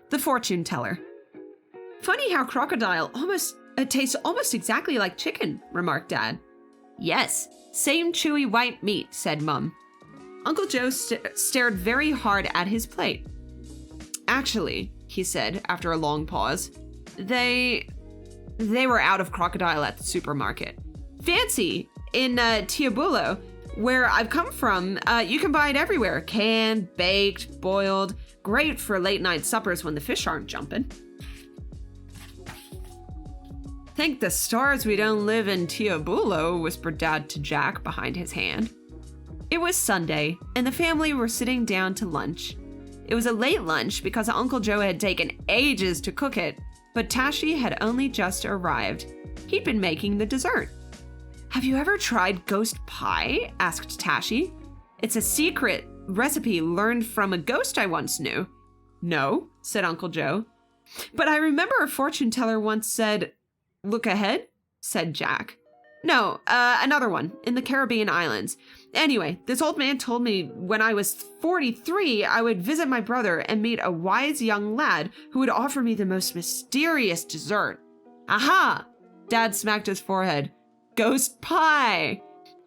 The fortune teller. Funny how crocodile tastes almost exactly like chicken, remarked Dad. Yes, same chewy white meat, said Mum. Uncle Joe stared very hard at his plate. Actually, he said after a long pause, they were out of crocodile at the supermarket. Fancy! In Tiabulo, where I've come from, you can buy it everywhere. Canned, baked, boiled. Great for late night suppers when the fish aren't jumping. Thank the stars we don't live in Tiabulo, whispered Dad to Jack behind his hand. It was Sunday, and the family were sitting down to lunch. It was a late lunch because Uncle Joe had taken ages to cook it, but Tashi had only just arrived. He'd been making the dessert. Have you ever tried ghost pie? Asked Tashi. It's a secret recipe learned from a ghost I once knew. No, said Uncle Joe. But I remember a fortune teller once said, look ahead, said Jack. No, another one in the Caribbean islands. Anyway, this old man told me when I was 43, I would visit my brother and meet a wise young lad who would offer me the most mysterious dessert. Aha! Dad smacked his forehead. Ghost pie!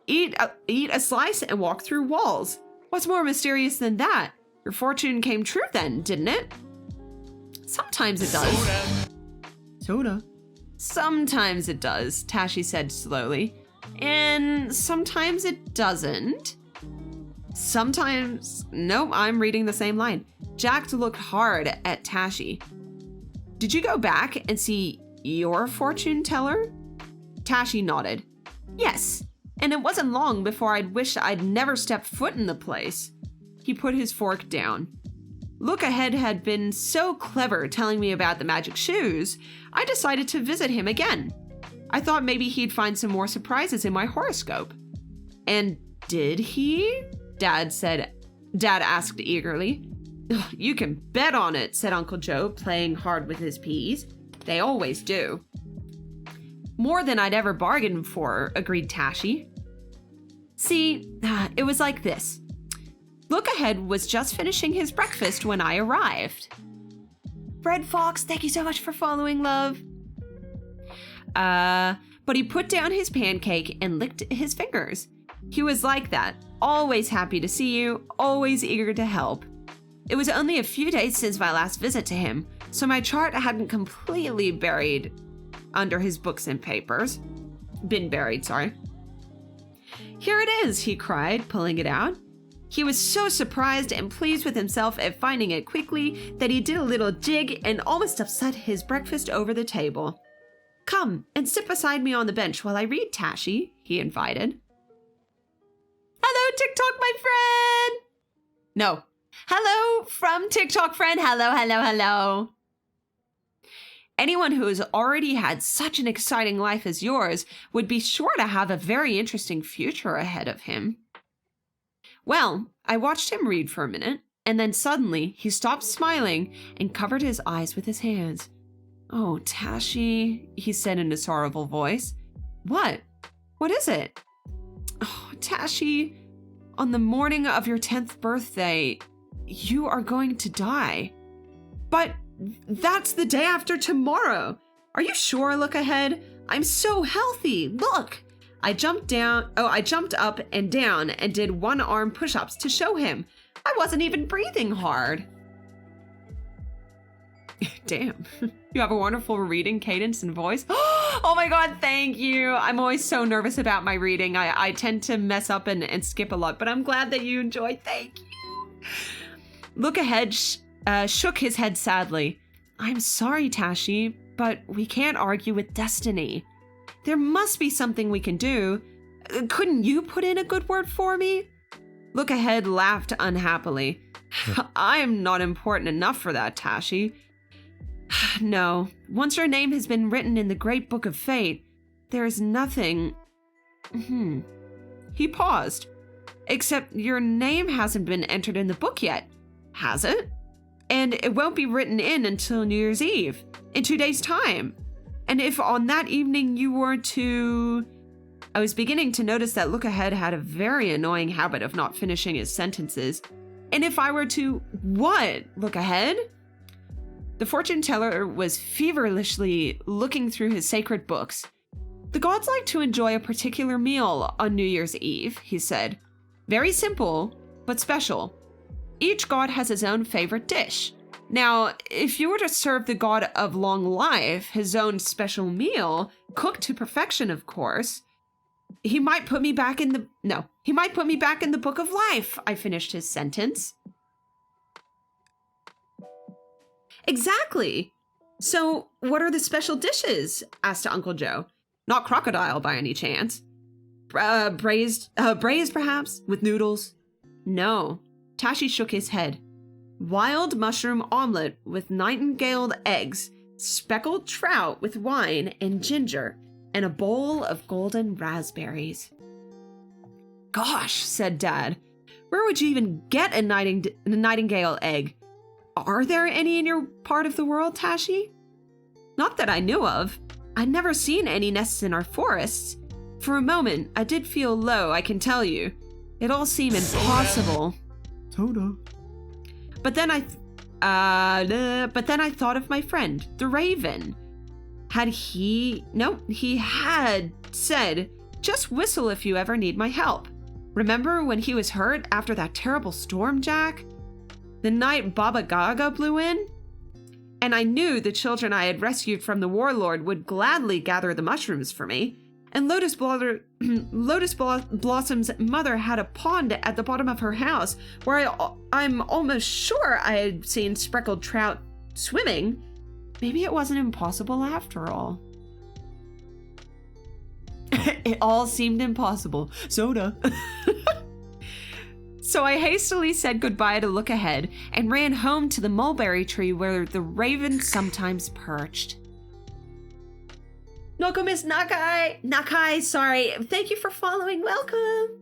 Eat a slice and walk through walls. What's more mysterious than that? Your fortune came true then, didn't it? Sometimes it does. Soda. Sometimes it does, Tashi said slowly. And sometimes it doesn't. Sometimes... Nope, I'm reading the same line. Jack looked hard at Tashi. Did you go back and see your fortune teller? Tashi nodded. Yes, and it wasn't long before I'd wish I'd never stepped foot in the place. He put his fork down. Look Ahead had been so clever telling me about the magic shoes, I decided to visit him again. I thought maybe he'd find some more surprises in my horoscope. And did he? Dad asked eagerly. You can bet on it, said Uncle Joe, playing hard with his peas. They always do. More than I'd ever bargained for, agreed Tashi. See, it was like this. Look Ahead was just finishing his breakfast when I arrived. Red Fox, thank you so much for following, love. But he put down his pancake and licked his fingers. He was like that, always happy to see you, always eager to help. It was only a few days since my last visit to him, so my chart hadn't completely buried under his books and papers. Been buried, sorry. Here it is, he cried, pulling it out. He was so surprised and pleased with himself at finding it quickly that he did a little jig and almost upset his breakfast over the table. Come and sit beside me on the bench while I read, Tashi, he invited. Hello, TikTok, my friend! No. Hello from TikTok friend. Hello, hello, hello. Anyone who has already had such an exciting life as yours would be sure to have a very interesting future ahead of him. Well, I watched him read for a minute, and then suddenly he stopped smiling and covered his eyes with his hands. Oh, Tashi, he said in a sorrowful voice. What? What is it? Oh, Tashi, on the morning of your 10th birthday, you are going to die. But that's the day after tomorrow. Are you sure, Look Ahead? I'm so healthy. Look. I jumped up and down and did one-arm push-ups to show him. I wasn't even breathing hard. Damn, you have a wonderful reading cadence and voice. Oh my God, thank you. I'm always so nervous about my reading. I tend to mess up and skip a lot, but I'm glad that you enjoyed. Thank you. Look Ahead shook his head sadly. I'm sorry, Tashi, but we can't argue with destiny. There must be something we can do. Couldn't you put in a good word for me? Look Ahead laughed unhappily. I'm not important enough for that, Tashi. No, once your name has been written in the great book of fate, there is nothing... He paused. Except your name hasn't been entered in the book yet, has it? And it won't be written in until New Year's Eve, in 2 days' time. And if on that evening you were to... I was beginning to notice that Look Ahead had a very annoying habit of not finishing his sentences. And if I were to, what? Look ahead? The fortune teller was feverishly looking through his sacred books. The gods like to enjoy a particular meal on New Year's Eve, he said. Very simple, but special. Each god has his own favorite dish. Now, if you were to serve the god of long life his own special meal, cooked to perfection, of course, he might put me back in the book of life, I finished his sentence. Exactly. So, what are the special dishes? Asked Uncle Joe. Not crocodile by any chance. Braised perhaps, with noodles? No. Tashi shook his head. Wild mushroom omelet with nightingale eggs, speckled trout with wine and ginger, and a bowl of golden raspberries. Gosh, said Dad. Where would you even get a nightingale egg? Are there any in your part of the world, Tashi? Not that I knew of. I'd never seen any nests in our forests. For a moment, I did feel low, I can tell you. It all seemed impossible. Soda. But then I thought of my friend, the Raven. He had said, just whistle if you ever need my help. Remember when he was hurt after that terrible storm, Jack? The night Baba Gaga blew in? And I knew the children I had rescued from the warlord would gladly gather the mushrooms for me. And Lotus Blossom's mother had a pond at the bottom of her house where I'm almost sure I had seen speckled trout swimming. Maybe it wasn't impossible after all. It all seemed impossible. Soda. So I hastily said goodbye to look ahead and ran home to the mulberry tree where the raven sometimes perched. Noko Miss Nakai, sorry. Thank you for following. Welcome.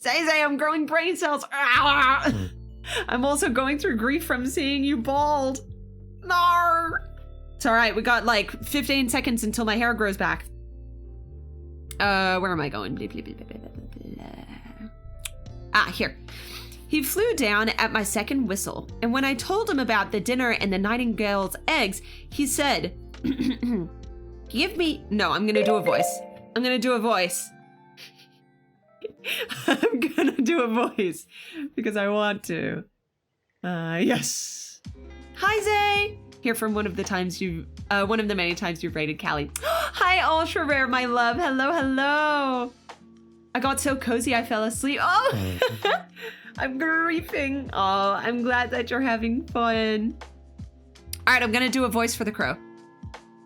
Zay, I'm growing brain cells. I'm also going through grief from seeing you bald. Nar. It's all right. We got like 15 seconds until my hair grows back. Where am I going? Here. He flew down at my second whistle, and when I told him about the dinner and the nightingale's eggs, he said, No, I'm gonna do a voice. I'm gonna do a voice because I want to. Yes. Hi, Zay. Here from one of the many times you've rated Callie. Hi, Ultra Rare, my love. Hello. I got so cozy I fell asleep. Oh, I'm griefing. Oh, I'm glad that you're having fun. All right, I'm gonna do a voice for the crow.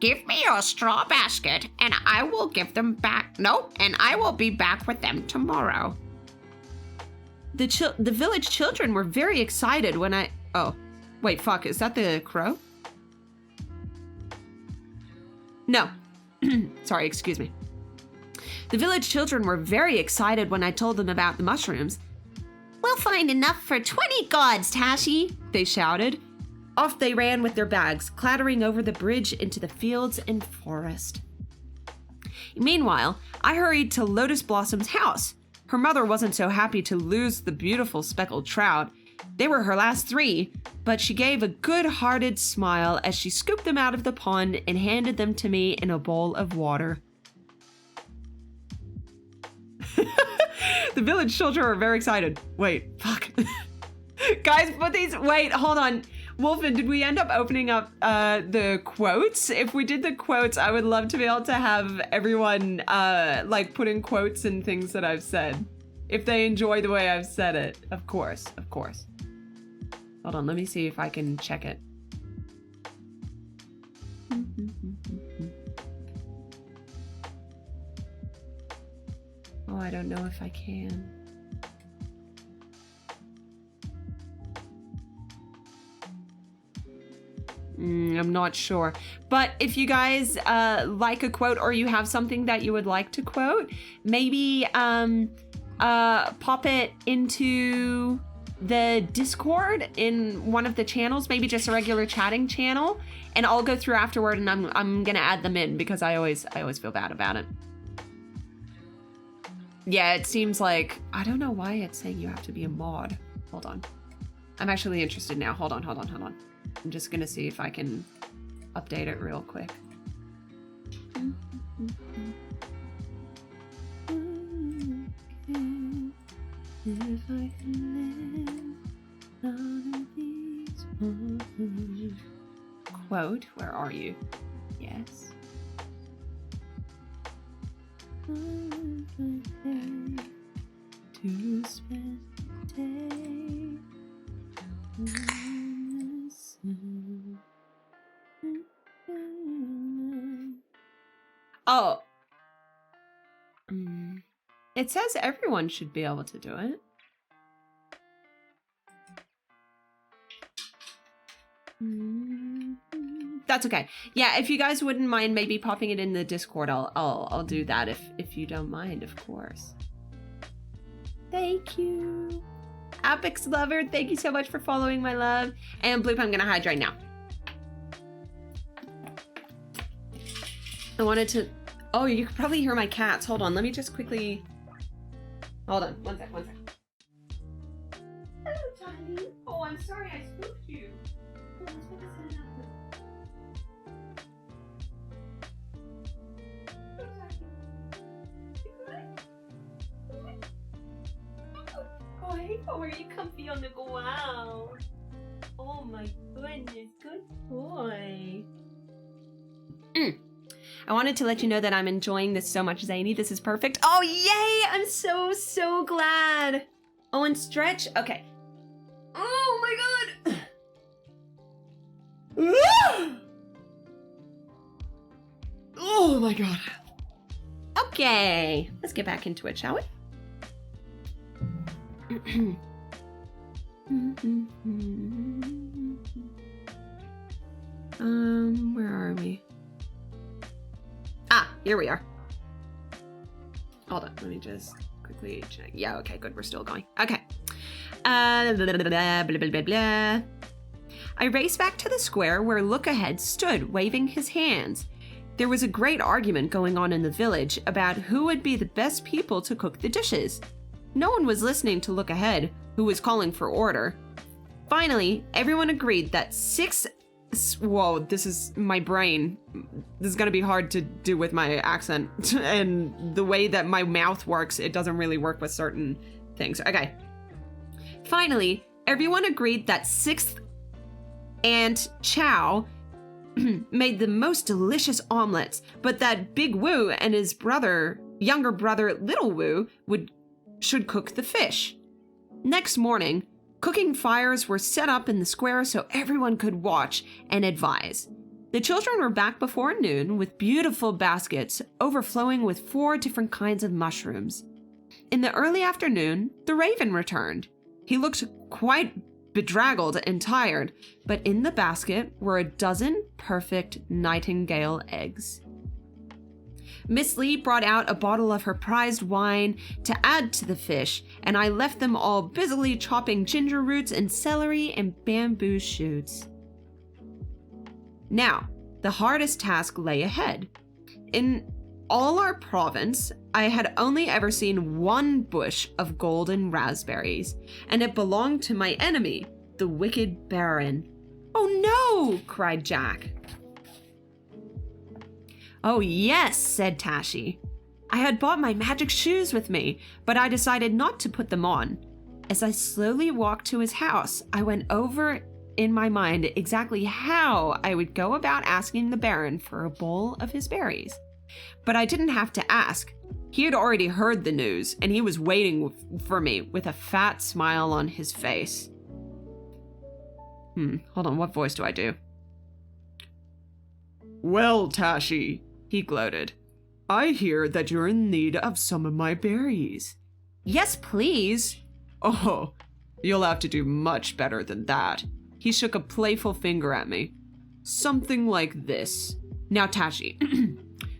Give me your straw basket, and I will give them back. No, and I will be back with them tomorrow. The village children were very excited when I... Oh, wait, fuck, is that the crow? No. Sorry, excuse me. The village children were very excited when I told them about the mushrooms. We'll find enough for 20 gods, Tashi, they shouted. Off they ran with their bags, clattering over the bridge into the fields and forest. Meanwhile, I hurried to Lotus Blossom's house. Her mother wasn't so happy to lose the beautiful speckled trout. They were her last 3, but she gave a good-hearted smile as she scooped them out of the pond and handed them to me in a bowl of water. The village children are very excited. Wait, fuck. Guys, wait, hold on. Wolfen, did we end up opening up the quotes? If we did the quotes, I would love to be able to have everyone like put in quotes and things that I've said. If they enjoy the way I've said it, of course. Hold on, let me see if I can check it. Oh, I don't know if I can. I'm not sure. But if you guys like a quote or you have something that you would like to quote, maybe pop it into the Discord in one of the channels, maybe just a regular chatting channel, and I'll go through afterward and I'm gonna add them in because I always feel bad about it. Yeah, it seems like, I don't know why it's saying you have to be a mod. Hold on. I'm actually interested now. Hold on. I'm just gonna see if I can update it real quick. If I can live out of these waters. Quote, where are you? Yes. To spend the day in the sun. Oh. It says everyone should be able to do it. That's okay. Yeah, if you guys wouldn't mind maybe popping it in the Discord, I'll do that if you don't mind, of course. Thank you. Apex Lover, thank you so much for following, my love. And Bloop, I'm gonna hydrate now. I wanted to... Oh, you could probably hear my cats. Hold on, let me just quickly... Hold on, one sec. Hello, Tiny. Oh, I'm sorry I spooked you. Oh, hey, oh, are you comfy on the ground? Oh my goodness, good boy. I wanted to let you know that I'm enjoying this so much, Zayni. This is perfect. Oh, yay! I'm so glad. Oh, and stretch? Okay. Oh my god! Oh my god. Okay, let's get back into it, shall we? Where are we? Ah, here we are. Hold on, let me just quickly check. Yeah, okay, good, we're still going. Okay. Blah, blah, blah. I raced back to the square where Look Ahead stood, waving his hands. There was a great argument going on in the village about who would be the best people to cook the dishes. No one was listening to Look Ahead, who was calling for order. Finally, everyone agreed that whoa, this is my brain. This is gonna be hard to do with my accent and the way that my mouth works. It doesn't really work with certain things. Okay. Finally, everyone agreed that 6th Aunt Chow made the most delicious omelets, but that Big Woo and his younger brother Little Woo should cook the fish. Next morning, cooking fires were set up in the square so everyone could watch and advise. The children were back before noon with beautiful baskets overflowing with 4 different kinds of mushrooms. In the early afternoon, the raven returned. He looked quite bedraggled and tired, but in the basket were a dozen perfect nightingale eggs. Miss Lee brought out a bottle of her prized wine to add to the fish, and I left them all busily chopping ginger roots and celery and bamboo shoots. Now, the hardest task lay ahead. In all our province, I had only ever seen 1 bush of golden raspberries, and it belonged to my enemy, the wicked Baron. "Oh no!" cried Jack. "Oh yes," said Tashi. I had bought my magic shoes with me, but I decided not to put them on. As I slowly walked to his house, I went over in my mind exactly how I would go about asking the Baron for a bowl of his berries. But I didn't have to ask. He had already heard the news, and he was waiting for me with a fat smile on his face. Hold on, what voice do I do? "Well, Tashi," he gloated, "I hear that you're in need of some of my berries." "Yes, please." "Oh, you'll have to do much better than that." He shook a playful finger at me. "Something like this. Now, Tashi,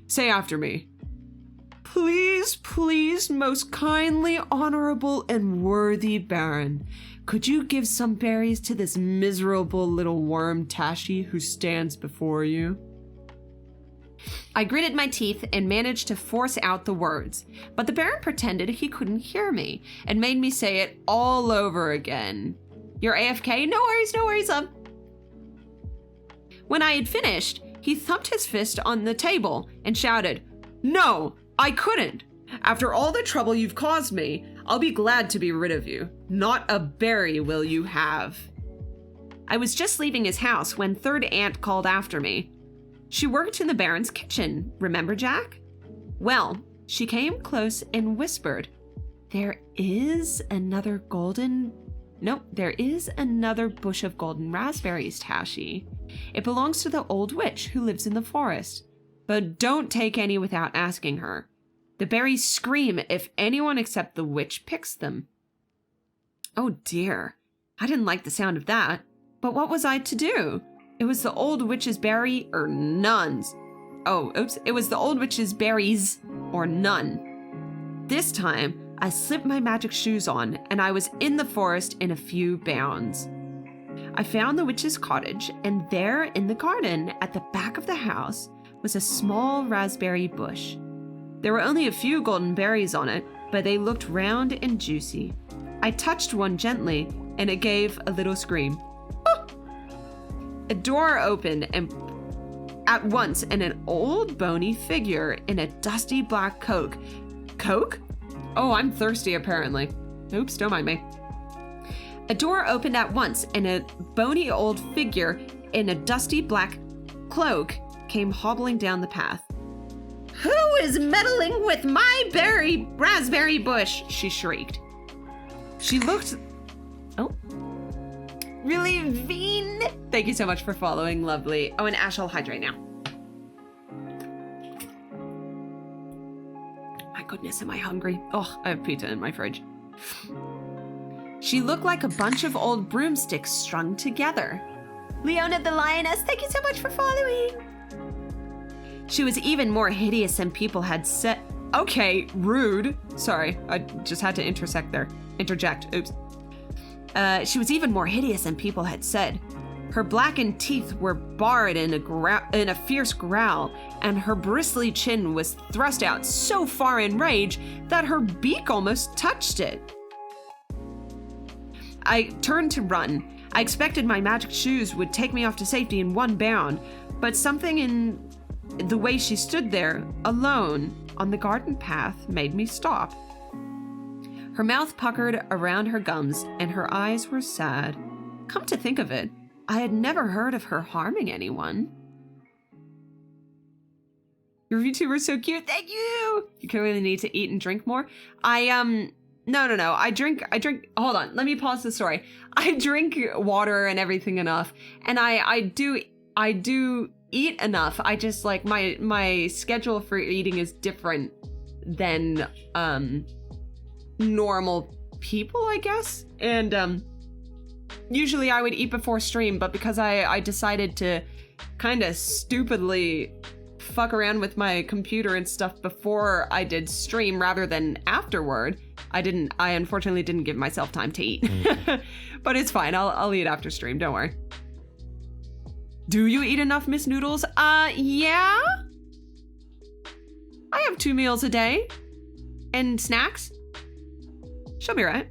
say after me. Please, please, most kindly, honorable, and worthy Baron, could you give some berries to this miserable little worm Tashi who stands before you?" I gritted my teeth and managed to force out the words, but the Baron pretended he couldn't hear me and made me say it all over again. You're AFK? No worries, When I had finished, he thumped his fist on the table and shouted, "No, I couldn't. After all the trouble you've caused me, I'll be glad to be rid of you. Not a berry will you have." I was just leaving his house when Third Aunt called after me. She worked in the Baron's kitchen, remember, Jack? Well, she came close and whispered, there is another bush of golden raspberries, Tashi. It belongs to the old witch who lives in the forest. But don't take any without asking her. The berries scream if anyone except the witch picks them. Oh dear, I didn't like the sound of that. But what was I to do? It was the old witch's berry or nuns. It was the old witch's berries or none. This time, I slipped my magic shoes on and I was in the forest in a few bounds. I found the witch's cottage, and there in the garden at the back of the house was a small raspberry bush. There were only a few golden berries on it, but they looked round and juicy. I touched one gently and it gave a little scream. Oh! A door opened at once and an old bony figure in a dusty black coat. Coke? Oh, I'm thirsty apparently. Oops, don't mind me. A door opened at once and a bony old figure in a dusty black cloak came hobbling down the path. Who is meddling with my raspberry bush? She shrieked. She looked... Oh. Really, Veen? Thank you so much for following, lovely. Oh, and Ash, I'll hydrate now. My goodness, am I hungry? Oh, I have pizza in my fridge. She looked like a bunch of old broomsticks strung together. Leona the Lioness, thank you so much for following. She was even more hideous than people had said. Okay, rude. Sorry, I just had to interject. Oops. She was even more hideous than people had said. Her blackened teeth were bared in a fierce growl, and her bristly chin was thrust out so far in rage that her beak almost touched it. I turned to run. I expected my magic shoes would take me off to safety in one bound, but something in the way she stood there, alone, on the garden path, made me stop. Her mouth puckered around her gums, and her eyes were sad. Come to think of it, I had never heard of her harming anyone. Your VTuber's so cute, thank you! You clearly need to eat and drink more. No. I drink, hold on, let me pause the story. I drink water and everything enough, and I do eat enough. I just, like, my schedule for eating is different than, normal people, I guess. And, usually I would eat before stream, but because I decided to kind of stupidly fuck around with my computer and stuff before I did stream rather than afterward, I unfortunately didn't give myself time to eat. But it's fine, I'll eat after stream, don't worry. Do you eat enough, Miss Noodles? Yeah? I have 2 meals a day. And snacks. She'll be right.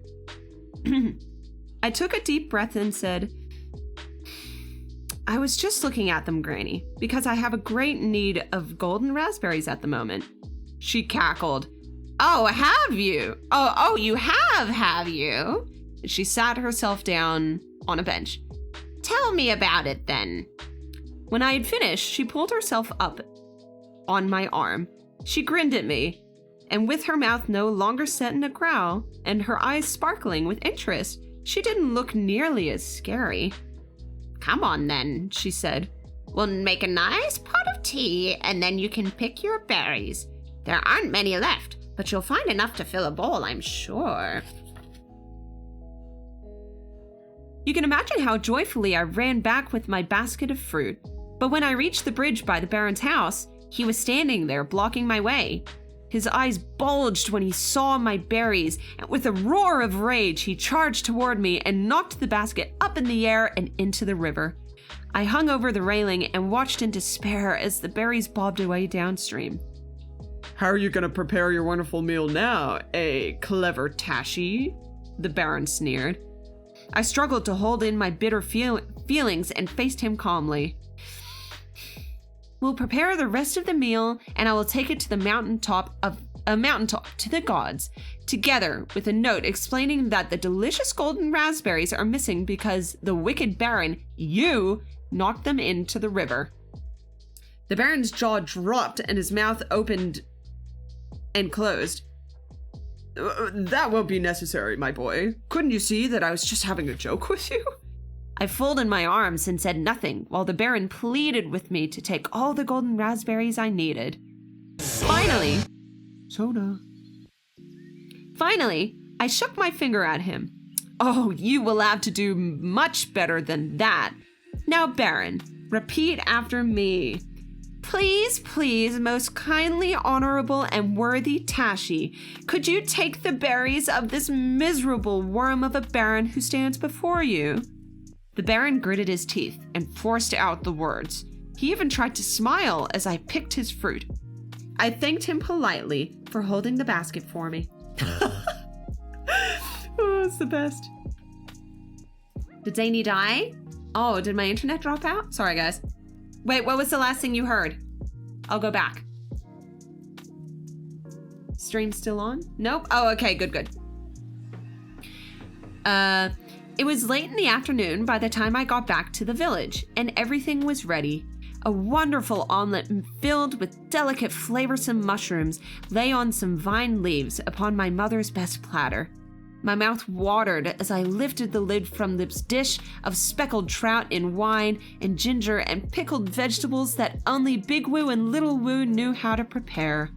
I took a deep breath and said, I was just looking at them, Granny, because I have a great need of golden raspberries at the moment. She cackled. Oh, have you? Oh, you have you? She sat herself down on a bench. Tell me about it then. When I had finished, she pulled herself up on my arm. She grinned at me, and with her mouth no longer set in a growl and her eyes sparkling with interest, she didn't look nearly as scary. Come on then, she said. We'll make a nice pot of tea and then you can pick your berries. There aren't many left, but you'll find enough to fill a bowl, I'm sure. You can imagine how joyfully I ran back with my basket of fruit. But when I reached the bridge by the Baron's house, he was standing there blocking my way. His eyes bulged when he saw my berries, and with a roar of rage, he charged toward me and knocked the basket up in the air and into the river. I hung over the railing and watched in despair as the berries bobbed away downstream. How are you going to prepare your wonderful meal now, clever Tashi? The Baron sneered. I struggled to hold in my bitter feelings and faced him calmly. We'll prepare the rest of the meal, and I will take it to the mountaintop to the gods, together with a note explaining that the delicious golden raspberries are missing because the wicked Baron, you, knocked them into the river. The Baron's jaw dropped and his mouth opened and closed. That won't be necessary, my boy. Couldn't you see that I was just having a joke with you? I folded my arms and said nothing while the Baron pleaded with me to take all the golden raspberries I needed. Finally, I shook my finger at him. Oh, you will have to do much better than that. Now, Baron, repeat after me. Please, please, most kindly, honorable, and worthy Tashi, could you take the berries of this miserable worm of a Baron who stands before you? The Baron gritted his teeth and forced out the words. He even tried to smile as I picked his fruit. I thanked him politely for holding the basket for me. Oh, it's the best. Did Zayni die? Oh, did my internet drop out? Sorry, guys. Wait, what was the last thing you heard? I'll go back. Stream still on? Nope. Oh, okay, good. It was late in the afternoon by the time I got back to the village, and everything was ready. A wonderful omelet filled with delicate, flavorsome mushrooms lay on some vine leaves upon my mother's best platter. My mouth watered as I lifted the lid from this dish of speckled trout in wine and ginger and pickled vegetables that only Big Woo and Little Woo knew how to prepare.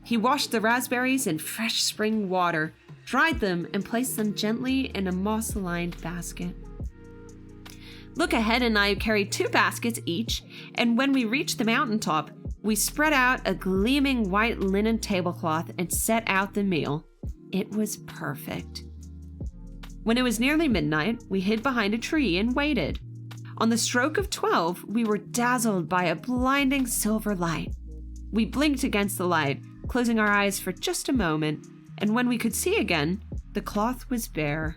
He washed the raspberries in fresh spring water, dried them, and placed them gently in a moss-lined basket. Look Ahead and I carried 2 baskets each, and when we reached the mountaintop, we spread out a gleaming white linen tablecloth and set out the meal. It was perfect. When it was nearly midnight, we hid behind a tree and waited. On the stroke of 12, we were dazzled by a blinding silver light. We blinked against the light, closing our eyes for just a moment, and when we could see again, the cloth was bare.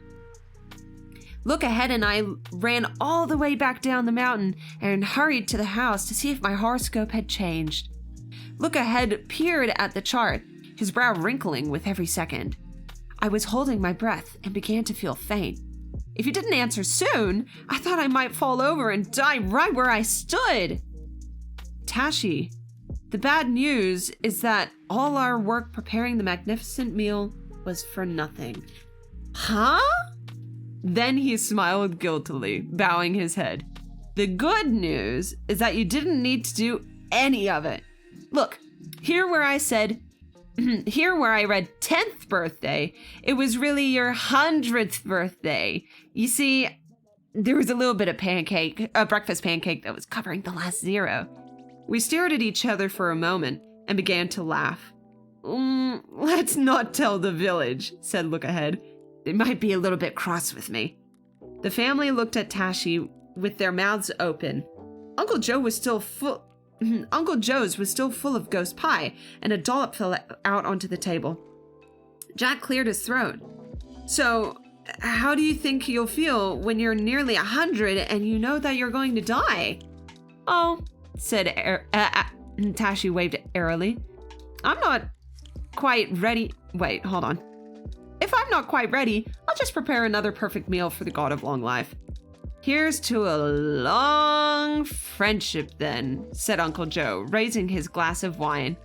Look Ahead and I ran all the way back down the mountain and hurried to the house to see if my horoscope had changed. Look Ahead peered at the chart, his brow wrinkling with every second. I was holding my breath and began to feel faint. If he didn't answer soon, I thought I might fall over and die right where I stood. Tashi, the bad news is that all our work preparing the magnificent meal was for nothing. Huh? Then he smiled guiltily, bowing his head. The good news is that you didn't need to do any of it. Look, here where I read 10th birthday, it was really your 100th birthday. You see, there was a little bit of breakfast pancake that was covering the last 0. We stared at each other for a moment and began to laugh. Let's not tell the village, said Look Ahead. They might be a little bit cross with me. The family looked at Tashi with their mouths open. Uncle Joe's was still full of ghost pie, and a dollop fell out onto the table. Jack cleared his throat. So, how do you think you'll feel when you're nearly 100 and you know that you're going to die? Oh, said Tashi waved airily. I'm not quite ready. Wait, hold on. If I'm not quite ready, I'll just prepare another perfect meal for the god of long life. Here's to a long friendship then, said Uncle Joe, raising his glass of wine.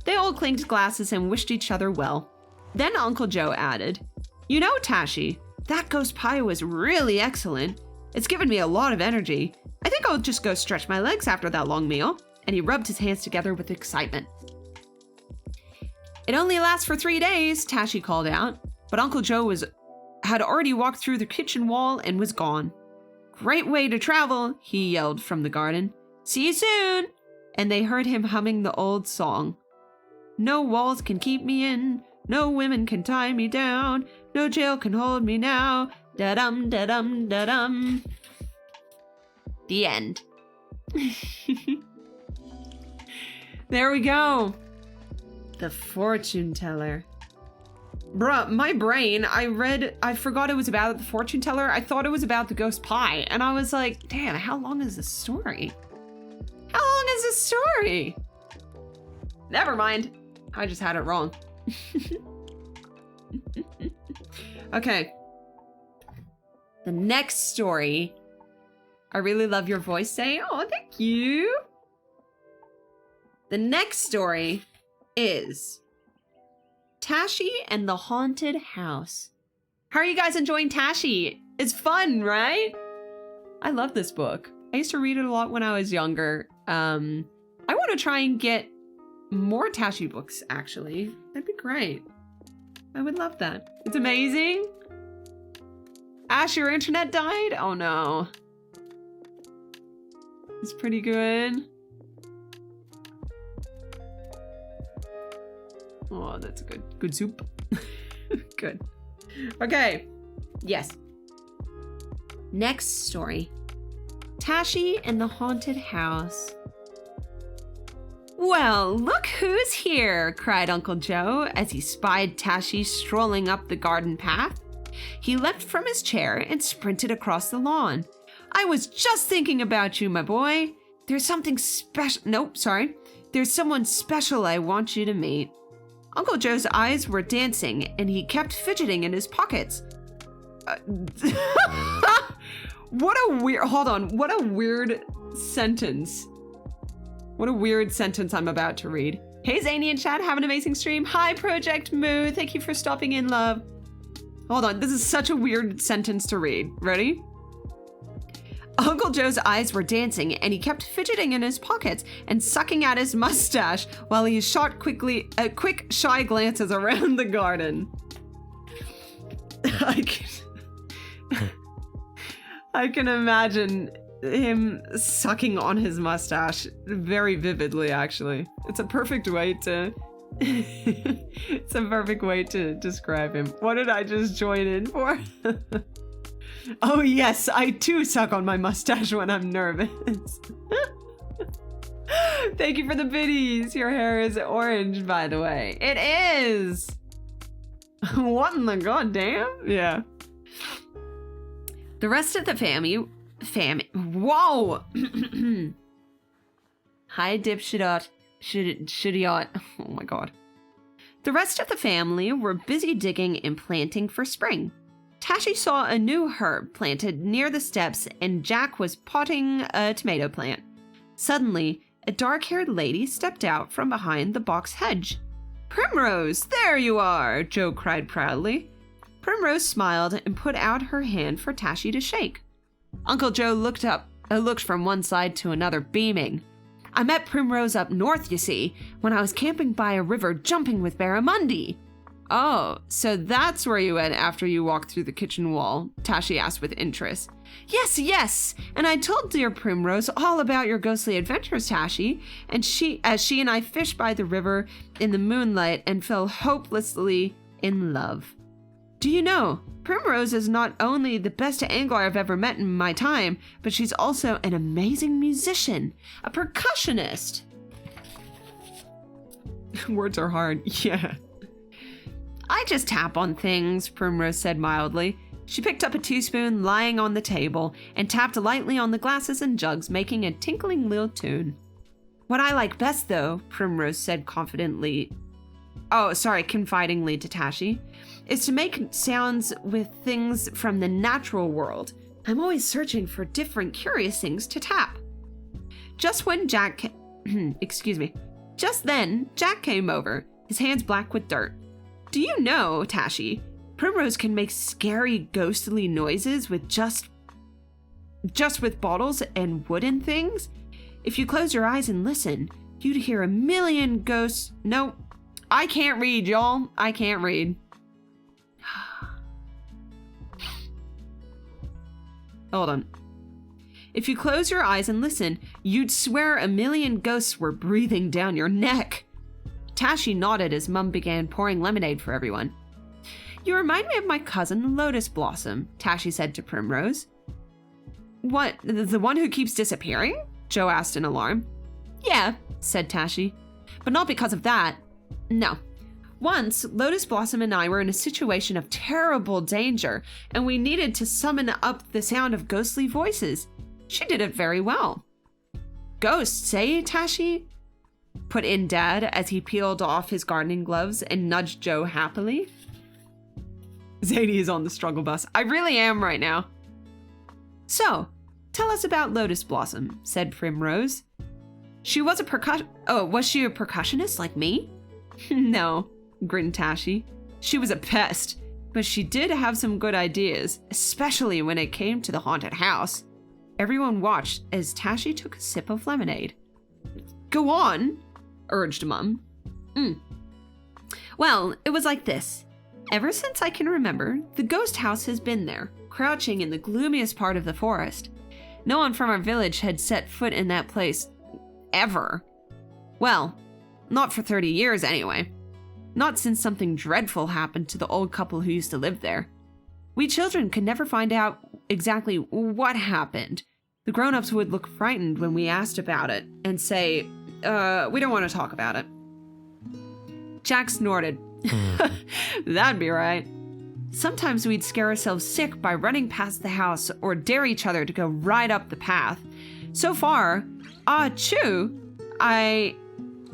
They all clinked glasses and wished each other well. Then Uncle Joe added, You know, Tashi, that ghost pie was really excellent. It's given me a lot of energy. I think I'll just go stretch my legs after that long meal. And he rubbed his hands together with excitement. It only lasts for 3 days, Tashi called out. But Uncle Joe had already walked through the kitchen wall and was gone. Great way to travel, he yelled from the garden. See you soon! And they heard him humming the old song. No walls can keep me in, no women can tie me down, no jail can hold me now, da-dum, da-dum, da-dum. The end. There we go. The fortune teller. Bruh, my brain, I forgot it was about the fortune teller. I thought it was about the ghost pie. And I was like, damn, how long is this story? How long is this story? Never mind. I just had it wrong. Okay. The next story. I really love your voice, Zay. Oh, thank you. The next story is Tashi and the Haunted House. How are you guys enjoying Tashi? It's fun, right? I love this book. I used to read it a lot when I was younger. I want to try and get more Tashi books, actually. That'd be great. I would love that. It's amazing. Ash, your internet died? Oh no. It's pretty good. Oh, that's a good soup. Good. Okay. Yes. Next story. Tashi and the Haunted House. Well, look who's here, cried Uncle Joe as he spied Tashi strolling up the garden path. He leapt from his chair and sprinted across the lawn. I was just thinking about you, my boy. There's something special. Nope, sorry. There's someone special I want you to meet. Uncle Joe's eyes were dancing, and he kept fidgeting in his pockets. What a weird sentence. What a weird sentence I'm about to read. Hey, Zayni and chat, have an amazing stream. Hi, Project Moo. Thank you for stopping in, love. Hold on, this is such a weird sentence to read. Ready? Uncle Joe's eyes were dancing, and he kept fidgeting in his pockets and sucking at his mustache while he shot quick, shy glances around the garden. I can imagine him sucking on his mustache very vividly, actually. It's a perfect way to... it's a perfect way to describe him. What did I just join in for? Oh yes, I too suck on my mustache when I'm nervous. Thank you for the biddies. Your hair is orange, by the way. It is! What in the goddamn? Yeah. The rest of the family... Whoa! Hi, dipshit. Shidiot. Oh my god. The rest of the family were busy digging and planting for spring. Tashi saw a new herb planted near the steps, and Jack was potting a tomato plant. Suddenly, a dark-haired lady stepped out from behind the box hedge. Primrose, there you are, Joe cried proudly. Primrose smiled and put out her hand for Tashi to shake. Uncle Joe looked from one side to another, beaming. I met Primrose up north, you see, when I was camping by a river jumping with Barramundi. Oh, so that's where you went after you walked through the kitchen wall, Tashi asked with interest. Yes, and I told dear Primrose all about your ghostly adventures, Tashi, and she and I fished by the river in the moonlight and fell hopelessly in love. Do you know, Primrose is not only the best angler I've ever met in my time, but she's also an amazing musician, a percussionist. Words are hard, yeah. I just tap on things, Primrose said mildly. She picked up a teaspoon lying on the table and tapped lightly on the glasses and jugs, making a tinkling little tune. What I like best, though, Primrose said confidingly to Tashi, is to make sounds with things from the natural world. I'm always searching for different curious things to tap. Just then, Jack came over, his hands black with dirt. Do you know, Tashi, Primrose can make scary, ghostly noises with just with bottles and wooden things? If you close your eyes and listen, you'd hear a million ghosts. No, I can't read, y'all. I can't read. Hold on. If you close your eyes and listen, you'd swear a million ghosts were breathing down your neck. Tashi nodded as Mum began pouring lemonade for everyone. You remind me of my cousin Lotus Blossom, Tashi said to Primrose. What, the one who keeps disappearing? Joe asked in alarm. Yeah, said Tashi, but not because of that. No. Once, Lotus Blossom and I were in a situation of terrible danger, and we needed to summon up the sound of ghostly voices. She did it very well. Ghosts, eh, Tashi? Put in Dad as he peeled off his gardening gloves and nudged Joe happily. Zayni is on the struggle bus. I really am right now. So, tell us about Lotus Blossom, said Primrose. Was she a percussionist like me? No, grinned Tashi. She was a pest, but she did have some good ideas, especially when it came to the haunted house. Everyone watched as Tashi took a sip of lemonade. Go on, urged Mum. Well, it was like this. Ever since I can remember, the ghost house has been there, crouching in the gloomiest part of the forest. No one from our village had set foot in that place, ever. Well, not for 30 years anyway. Not since something dreadful happened to the old couple who used to live there. We children could never find out exactly what happened. The grown-ups would look frightened when we asked about it and say, we don't want to talk about it. Jack snorted. That'd be right. Sometimes we'd scare ourselves sick by running past the house or dare each other to go right up the path. So far, Chu, I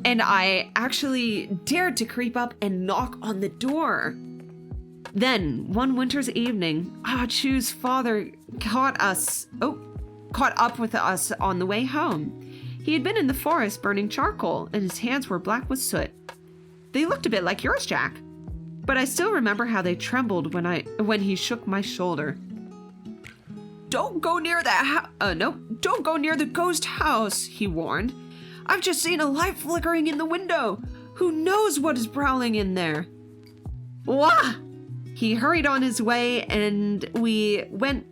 actually dared to creep up and knock on the door. Then, one winter's evening, Chu's father caught up with us on the way home. He had been in the forest burning charcoal, and his hands were black with soot. They looked a bit like yours, Jack. But I still remember how they trembled when he shook my shoulder. Don't go near don't go near the ghost house, he warned. I've just seen a light flickering in the window. Who knows what is prowling in there? Wah! He hurried on his way, and we went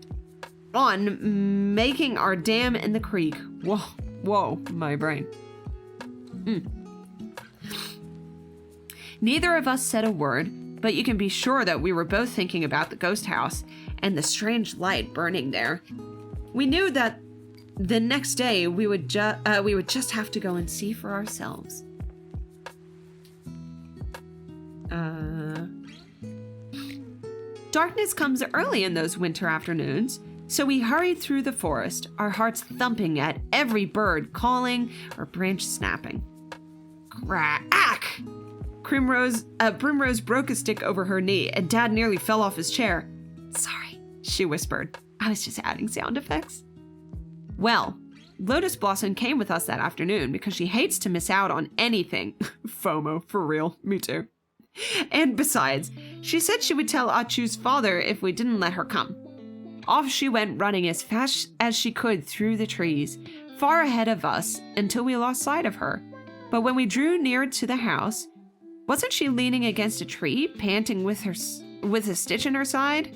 on making our dam in the creek. Whoa, my brain. Neither of us said a word, but you can be sure that we were both thinking about the ghost house and the strange light burning there. We knew that the next day we would just have to go and see for ourselves. Darkness comes early in those winter afternoons, so we hurried through the forest, our hearts thumping at every bird calling or branch snapping. Crack! Primrose broke a stick over her knee, and Dad nearly fell off his chair. Sorry, she whispered. I was just adding sound effects. Well, Lotus Blossom came with us that afternoon because she hates to miss out on anything. FOMO, for real. Me too. And besides, she said she would tell Achu's father if we didn't let her come. Off she went running as fast as she could through the trees, far ahead of us until we lost sight of her. But when we drew near to the house, wasn't she leaning against a tree, panting with a stitch in her side?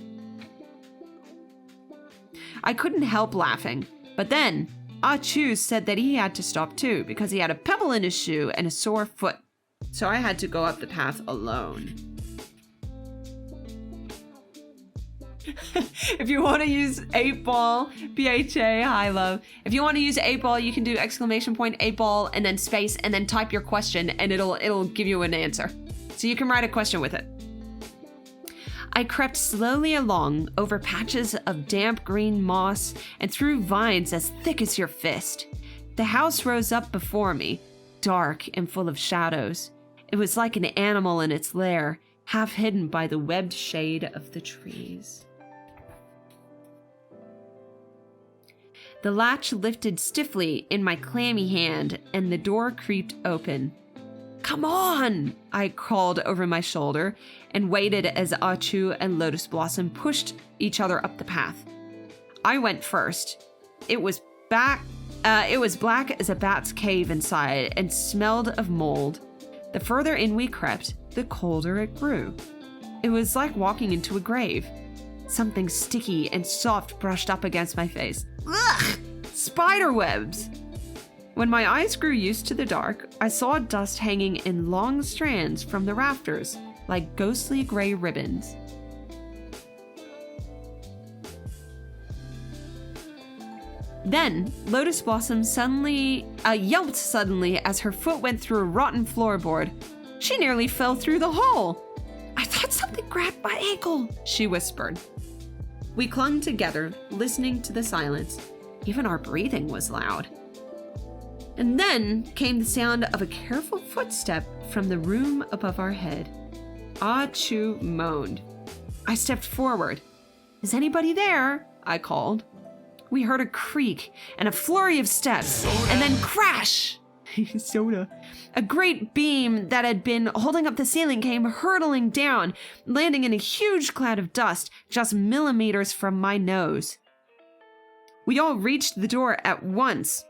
I couldn't help laughing, but then Achu said that he had to stop too because he had a pebble in his shoe and a sore foot. So I had to go up the path alone. If you want to use 8-ball, PHA, hi love. If you want to use 8-ball, you can do exclamation point 8-ball and then space and then type your question and it'll give you an answer. So you can write a question with it. I crept slowly along over patches of damp green moss and through vines as thick as your fist. The house rose up before me, dark and full of shadows. It was like an animal in its lair, half hidden by the webbed shade of the trees. The latch lifted stiffly in my clammy hand, and the door creaked open. Come on, I called over my shoulder and waited as Achu and Lotus Blossom pushed each other up the path. I went first. It was black as a bat's cave inside and smelled of mold. The further in we crept, the colder it grew. It was like walking into a grave. Something sticky and soft brushed up against my face. Ugh! Spider webs! When my eyes grew used to the dark, I saw dust hanging in long strands from the rafters, like ghostly gray ribbons. Then, Lotus Blossom yelped suddenly as her foot went through a rotten floorboard. She nearly fell through the hole. "I thought something grabbed my ankle," she whispered. We clung together, listening to the silence. Even our breathing was loud. And then came the sound of a careful footstep from the room above our head. Ah Chu moaned. I stepped forward. "Is anybody there?" I called. We heard a creak and a flurry of steps, and then crash! Soda. A great beam that had been holding up the ceiling came hurtling down, landing in a huge cloud of dust just millimeters from my nose. We all reached the door at once,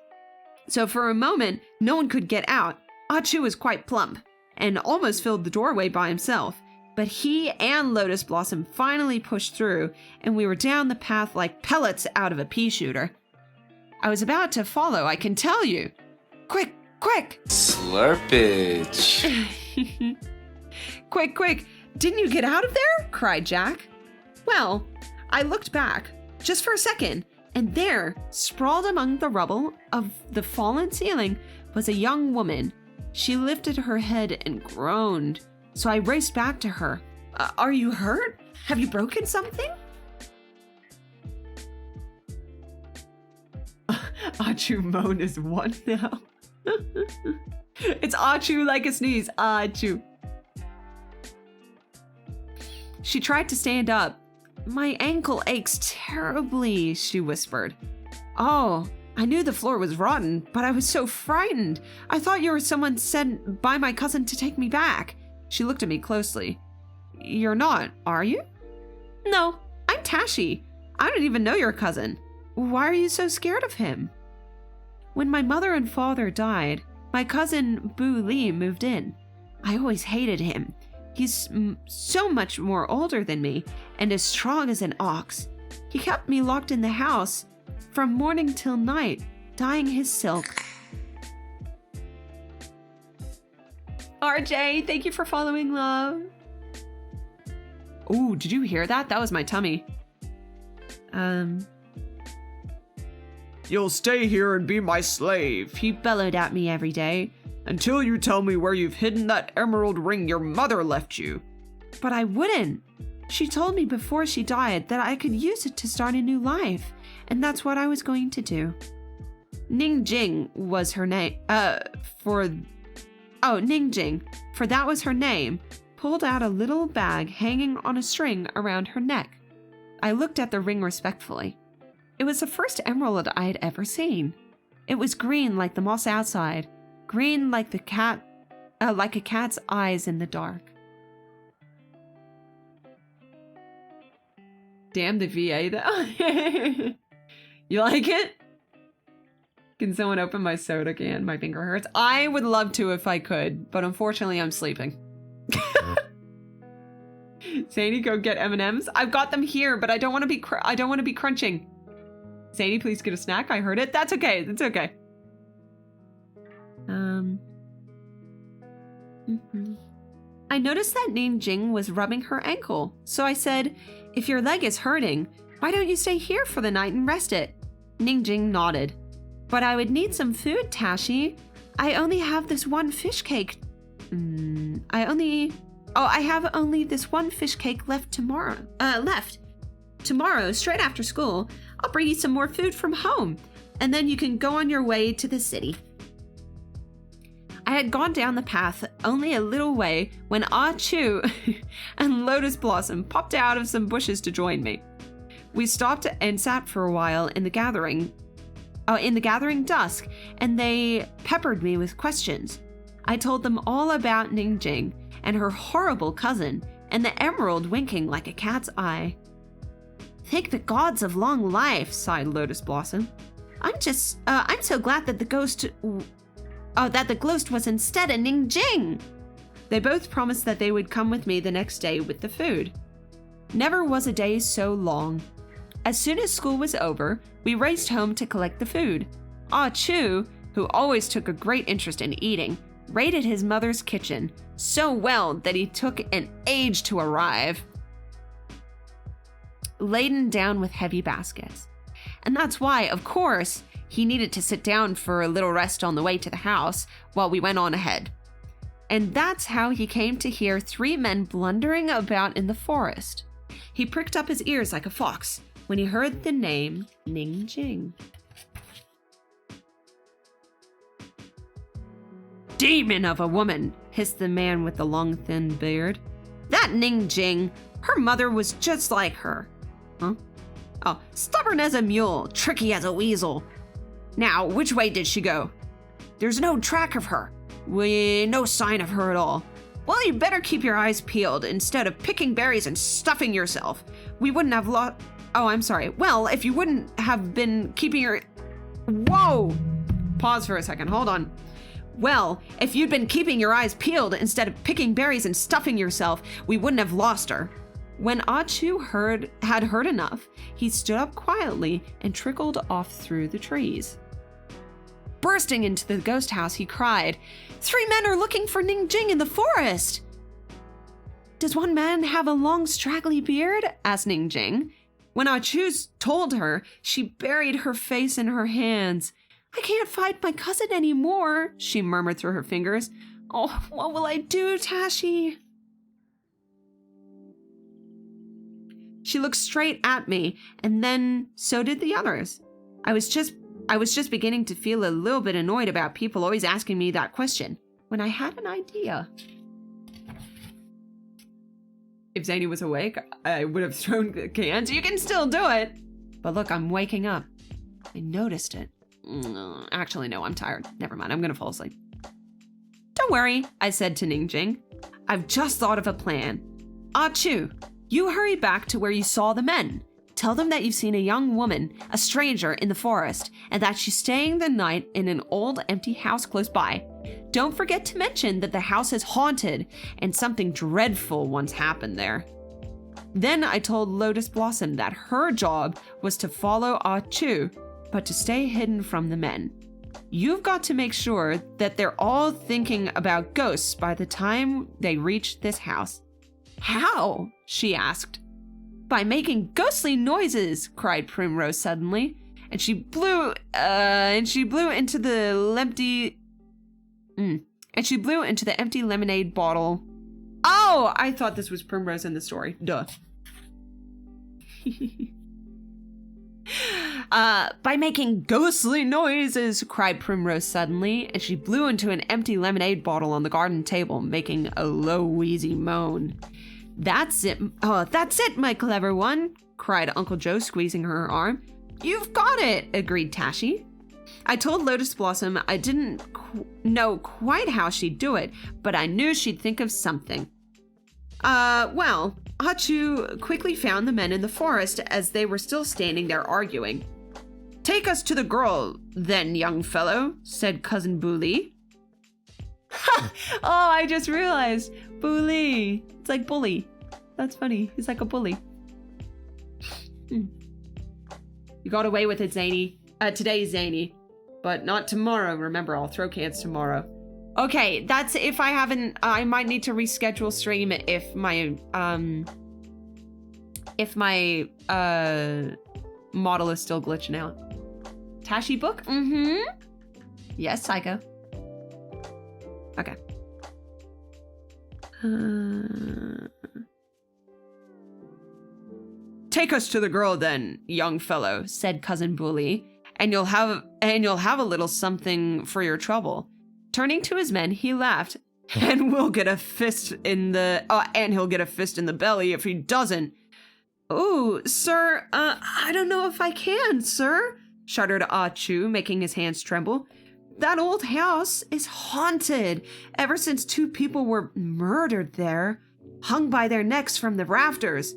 so for a moment, no one could get out. Achu was quite plump and almost filled the doorway by himself, but he and Lotus Blossom finally pushed through, and we were down the path like pellets out of a pea shooter. I was about to follow, I can tell you. Quick, quick! Slurpage. Quick, quick! Didn't you get out of there? Cried Jack. Well, I looked back, just for a second, and there, sprawled among the rubble of the fallen ceiling, was a young woman. She lifted her head and groaned. So I raced back to her. Are you hurt? Have you broken something? Achu moan is one now. It's Achu like a sneeze. Achu. She tried to stand up. "My ankle aches terribly," she whispered. "Oh, I knew the floor was rotten, but I was so frightened. I thought you were someone sent by my cousin to take me back." She looked at me closely. "You're not, are you?" "No, I'm Tashi. I don't even know your cousin. Why are you so scared of him?" "When my mother and father died, my cousin Bu Li moved in. I always hated him. He's so much more older than me and as strong as an ox. He kept me locked in the house from morning till night, dyeing his silk." RJ, thank you for following, love. Oh, did you hear that? That was my tummy. "You'll stay here and be my slave," he bellowed at me every day. "until you tell me where you've hidden that emerald ring your mother left you." But I wouldn't. She told me before she died that I could use it to start a new life, and that's what I was going to do. Ningjing was her name, Ningjing, for that was her name, pulled out a little bag hanging on a string around her neck. I looked at the ring respectfully. It was the first emerald I had ever seen. It was green like the moss outside, green like a cat's eyes in the dark. Damn the VA though. You like it? Can someone open my soda can? My finger hurts. I would love to if I could, but unfortunately I'm sleeping. Zayni, go get M&Ms. I've got them here, but I don't want to be crunching. Zayni, please get a snack. I heard it. That's okay. That's okay. I noticed that Ningjing was rubbing her ankle, so I said, "If your leg is hurting, why don't you stay here for the night and rest it?" Ningjing nodded. "But I would need some food, Tashi. I only have this one fish cake. I have only this one fish cake left tomorrow. Tomorrow, straight after school, I'll bring you some more food from home, and then you can go on your way to the city." I had gone down the path only a little way when Ah Chu and Lotus Blossom popped out of some bushes to join me. We stopped and sat for a while in the gathering dusk, and they peppered me with questions. I told them all about Ningjing and her horrible cousin and the emerald winking like a cat's eye. "Thank the gods of long life," sighed Lotus Blossom. I'm so glad that the ghost was instead a Ningjing." They both promised that they would come with me the next day with the food. Never was a day so long. As soon as school was over, we raced home to collect the food. Ah Chu, who always took a great interest in eating, raided his mother's kitchen so well that he took an age to arrive, laden down with heavy baskets. and that's why, of course, he needed to sit down for a little rest on the way to the house while we went on ahead. And that's how he came to hear 3 men blundering about in the forest. He pricked up his ears like a fox when he heard the name Ning Jing. Demon of a woman, hissed the man with the long thin beard. That Ning Jing, her mother was just like her. Huh? Oh, stubborn as a mule, tricky as a weasel. Now, which way did she go? There's no track of her. No sign of her at all. Well, you better keep your eyes peeled instead of picking berries and stuffing yourself. We wouldn't have lost... Oh, I'm sorry. Well, if you wouldn't have been keeping your... Whoa! Pause for a second. Hold on. Well, if you'd been keeping your eyes peeled instead of picking berries and stuffing yourself, we wouldn't have lost her. When Ah Chu had heard enough, he stood up quietly and trickled off through the trees. Bursting into the ghost house, he cried, 3 men are looking for Ning Jing in the forest! Does one man have a long straggly beard? Asked Ning Jing. When Ah Chu told her, she buried her face in her hands. I can't find my cousin anymore, she murmured through her fingers. Oh, what will I do, Tashi? She looked straight at me, and then so did the others. I was just beginning to feel a little bit annoyed about people always asking me that question, when I had an idea. If Zayni was awake, I would have thrown the cans. You can still do it. But look, I'm waking up. I noticed it. Actually, no, I'm tired. Never mind, I'm gonna fall asleep. Don't worry, I said to Ning Jing. I've just thought of a plan. Ah Chu, you hurry back to where you saw the men. Tell them that you've seen a young woman, a stranger, in the forest, and that she's staying the night in an old empty house close by. Don't forget to mention that the house is haunted and something dreadful once happened there. Then I told Lotus Blossom that her job was to follow Ah Chu, but to stay hidden from the men. You've got to make sure that they're all thinking about ghosts by the time they reach this house. How? She asked. By making ghostly noises, cried Primrose suddenly, and she blew into the empty lemonade bottle. Oh, I thought this was Primrose in the story. Duh. By making ghostly noises, cried Primrose suddenly, and she blew into an empty lemonade bottle on the garden table, making a low, wheezy moan. That's it. Oh, that's it, my clever one, cried Uncle Joe, squeezing her arm. You've got it, agreed Tashi. I told Lotus Blossom I didn't know quite how she'd do it, but I knew she'd think of something. Well, Ah Chu quickly found the men in the forest as they were still standing there arguing. Take us to the girl, then, young fellow, said Cousin Booli. Ha! Oh, I just realized. Booli. It's like bully. That's funny. He's like a bully. You got away with it, Zayni. Today, Zayni. But not tomorrow. Remember, I'll throw cans tomorrow. Okay, that's if I haven't... I might need to reschedule stream if my model is still glitching out. Tashi book? Mm-hmm. Yes, Psycho. Okay. Take us to the girl then, young fellow, said Cousin Booli, and you'll have a little something for your trouble. Turning to his men, he laughed, and he'll get a fist in the belly if he doesn't. Oh, sir, I don't know if I can, sir, shuddered Ah Chu, making his hands tremble. That old house is haunted ever since 2 people were murdered there, hung by their necks from the rafters.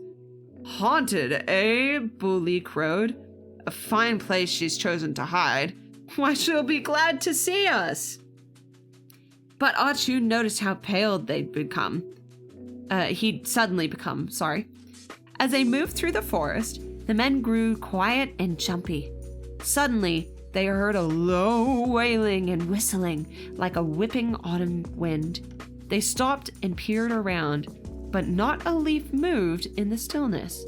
Haunted, eh? Booli crowed. A fine place she's chosen to hide. Why, she'll be glad to see us. But Ah Chu noticed how pale he'd suddenly become, sorry. As they moved through the forest, the men grew quiet and jumpy. Suddenly, they heard a low wailing and whistling like a whipping autumn wind. They stopped and peered around, but not a leaf moved in the stillness.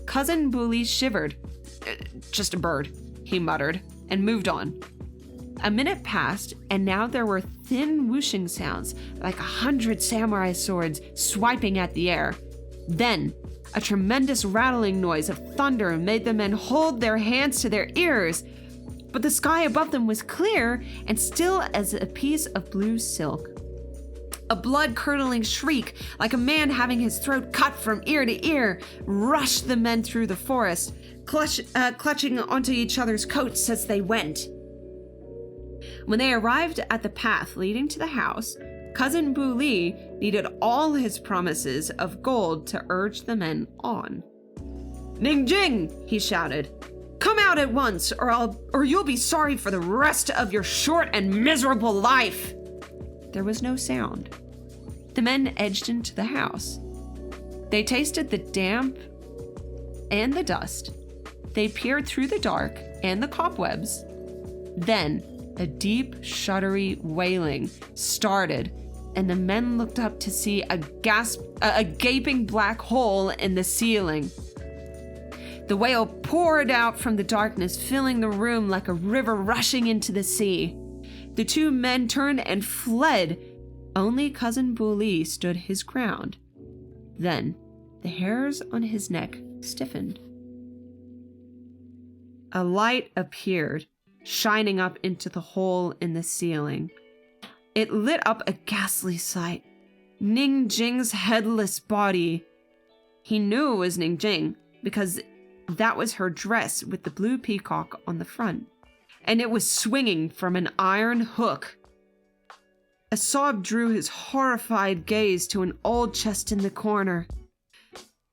Cousin Booli shivered. just a bird," he muttered, and moved on. A minute passed, and now there were thin whooshing sounds, like 100 samurai swords swiping at the air. Then, a tremendous rattling noise of thunder made the men hold their hands to their ears. But the sky above them was clear and still as a piece of blue silk. A blood-curdling shriek, like a man having his throat cut from ear to ear, rushed the men through the forest, clutching onto each other's coats as they went. When they arrived at the path leading to the house, Cousin Bu Li needed all his promises of gold to urge the men on. "Ning Jing!" he shouted. "Come out at once, or you'll be sorry for the rest of your short and miserable life." There was no sound. The men edged into the house. They tasted the damp and the dust. They peered through the dark and the cobwebs. Then a deep, shuddery wailing started, and the men looked up to see a gaping black hole in the ceiling. The wail poured out from the darkness, filling the room like a river rushing into the sea. The two men turned and fled. Only Cousin Bu Li stood his ground. Then the hairs on his neck stiffened. A light appeared, shining up into the hole in the ceiling. It lit up a ghastly sight. Ning Jing's headless body. He knew it was Ning Jing because that was her dress with the blue peacock on the front, and it was swinging from an iron hook. A sob drew his horrified gaze to an old chest in the corner.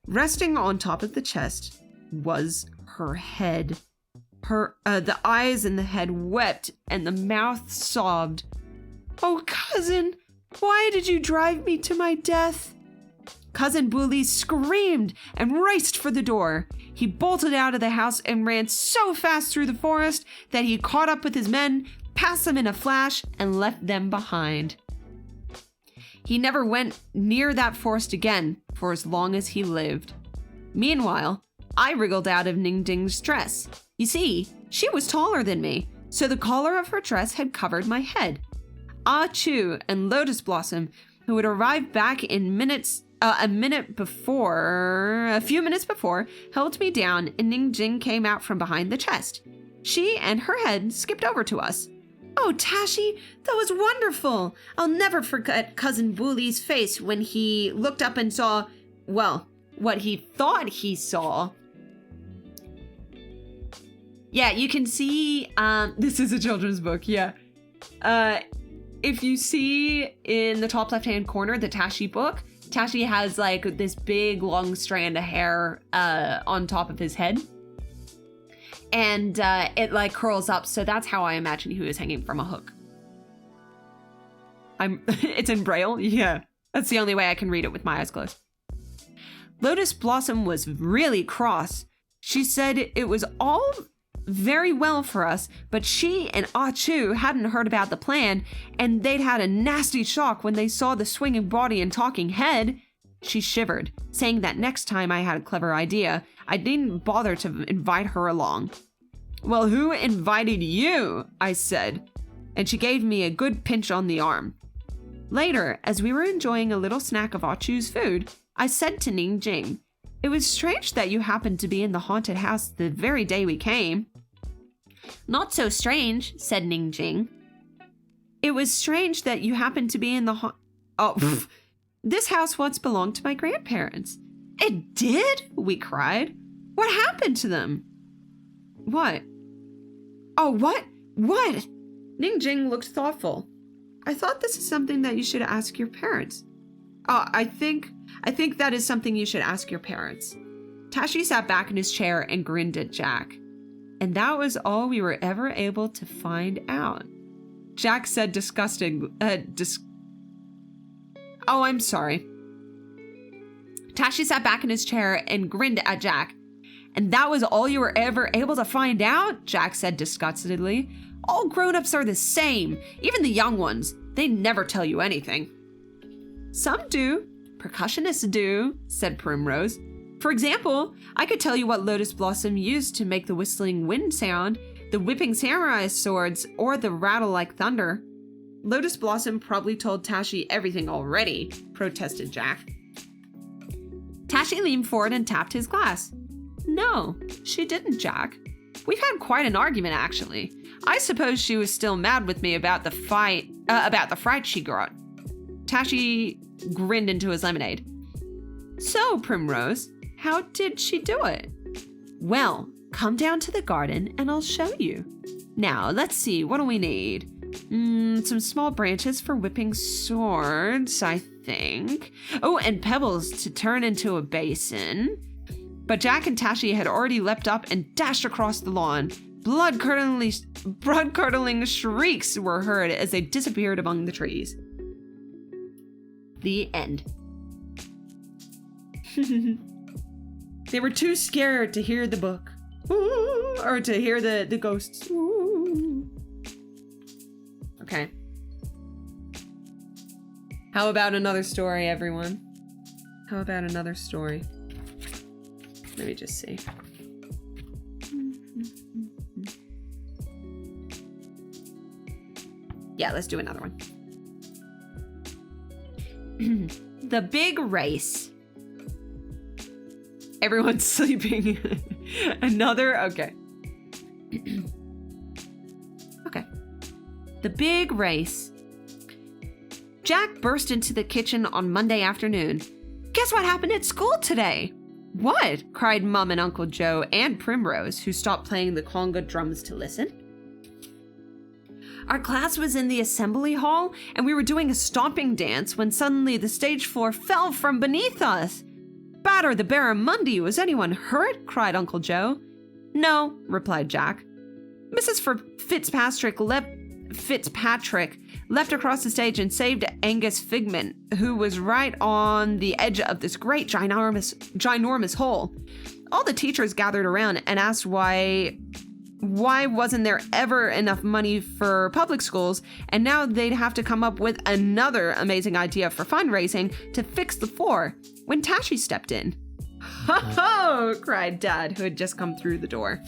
Resting on top of the chest was her head. The eyes in the head wept, and the mouth sobbed. "Oh, cousin, why did you drive me to my death?" Cousin Bu Li screamed and raced for the door. He bolted out of the house and ran so fast through the forest that he caught up with his men, passed them in a flash, and left them behind. He never went near that forest again for as long as he lived. Meanwhile, I wriggled out of Ning Jing's dress. You see, she was taller than me, so the collar of her dress had covered my head. Ah Chu and Lotus Blossom, who had arrived back in a few minutes before, held me down, and Ning Jing came out from behind the chest. She and her head skipped over to us. "Oh, Tashi, that was wonderful. I'll never forget Cousin Bu Li's face when he looked up and saw, well, what he thought he saw." Yeah, you can see, this is a children's book, yeah. If you see in the top left-hand corner, the Tashi book, Tashi has like this big long strand of hair on top of his head. And it like curls up, so that's how I imagine he was hanging from a hook. It's in Braille? Yeah. That's the only way I can read it with my eyes closed. Lotus Blossom was really cross. She said it was all very well for us, but she and Ah Chu hadn't heard about the plan, and they'd had a nasty shock when they saw the swinging body and talking head. She shivered, saying that next time I had a clever idea, I didn't bother to invite her along. "Well, who invited you?" I said, and she gave me a good pinch on the arm. Later, as we were enjoying a little snack of Ah Chu's food, I said to Ning Jing, "It was strange that you happened to be in the haunted house the very day we came." "Not so strange," said Ning Jing. "It was strange that you happened to be in the This house once belonged to my grandparents." "It did?" we cried. "What happened to them?" "What? Oh, what? What?" Ning Jing looked thoughtful. "I thought this is something that you should ask your parents." "Oh, I think that is something you should ask your parents." Tashi sat back in his chair and grinned at Jack. And that was all we were ever able to find out. Jack said Oh, I'm sorry. Tashi sat back in his chair and grinned at Jack. "And that was all you were ever able to find out?" Jack said disgustedly. "All grown-ups are the same, even the young ones. They never tell you anything." "Some do. Percussionists do," said Primrose. For example, I could tell you what Lotus Blossom used to make the whistling wind sound, the whipping samurai swords, or the rattle like thunder. Lotus Blossom probably told Tashi everything already, protested Jack. Tashi leaned forward and tapped his glass. No, she didn't, Jack. We've had quite an argument, actually. I suppose she was still mad with me about the fright she got. Tashi grinned into his lemonade. So, Primrose, how did she do it? Well, come down to the garden and I'll show you. Now, let's see, what do we need? Some small branches for whipping swords, I think. Oh, and pebbles to turn into a basin. But Jack and Tashi had already leapt up and dashed across the lawn. Blood-curdling shrieks were heard as they disappeared among the trees. The end. They were too scared to hear the book. Ooh, or to hear the ghosts. Ooh. Okay. How about another story, everyone? How about another story? Let me just see. Yeah, let's do another one. The Big Race. Everyone's sleeping. Another? Okay. Okay. The Big Race. Jack burst into the kitchen on Monday afternoon. Guess what happened at school today? What? Cried Mum and Uncle Joe and Primrose, who stopped playing the conga drums to listen. Our class was in the assembly hall, and we were doing a stomping dance when suddenly the stage floor fell from beneath us. Batter the barramundi, was anyone hurt? Cried Uncle Joe. No, replied Jack. Mrs. Fitzpatrick leapt across the stage and saved Angus Figment, who was right on the edge of this great ginormous hole. All the teachers gathered around and asked why wasn't there ever enough money for public schools, and now they'd have to come up with another amazing idea for fundraising to fix the floor, when Tashi stepped in. Ho ho! Cried Dad, who had just come through the door.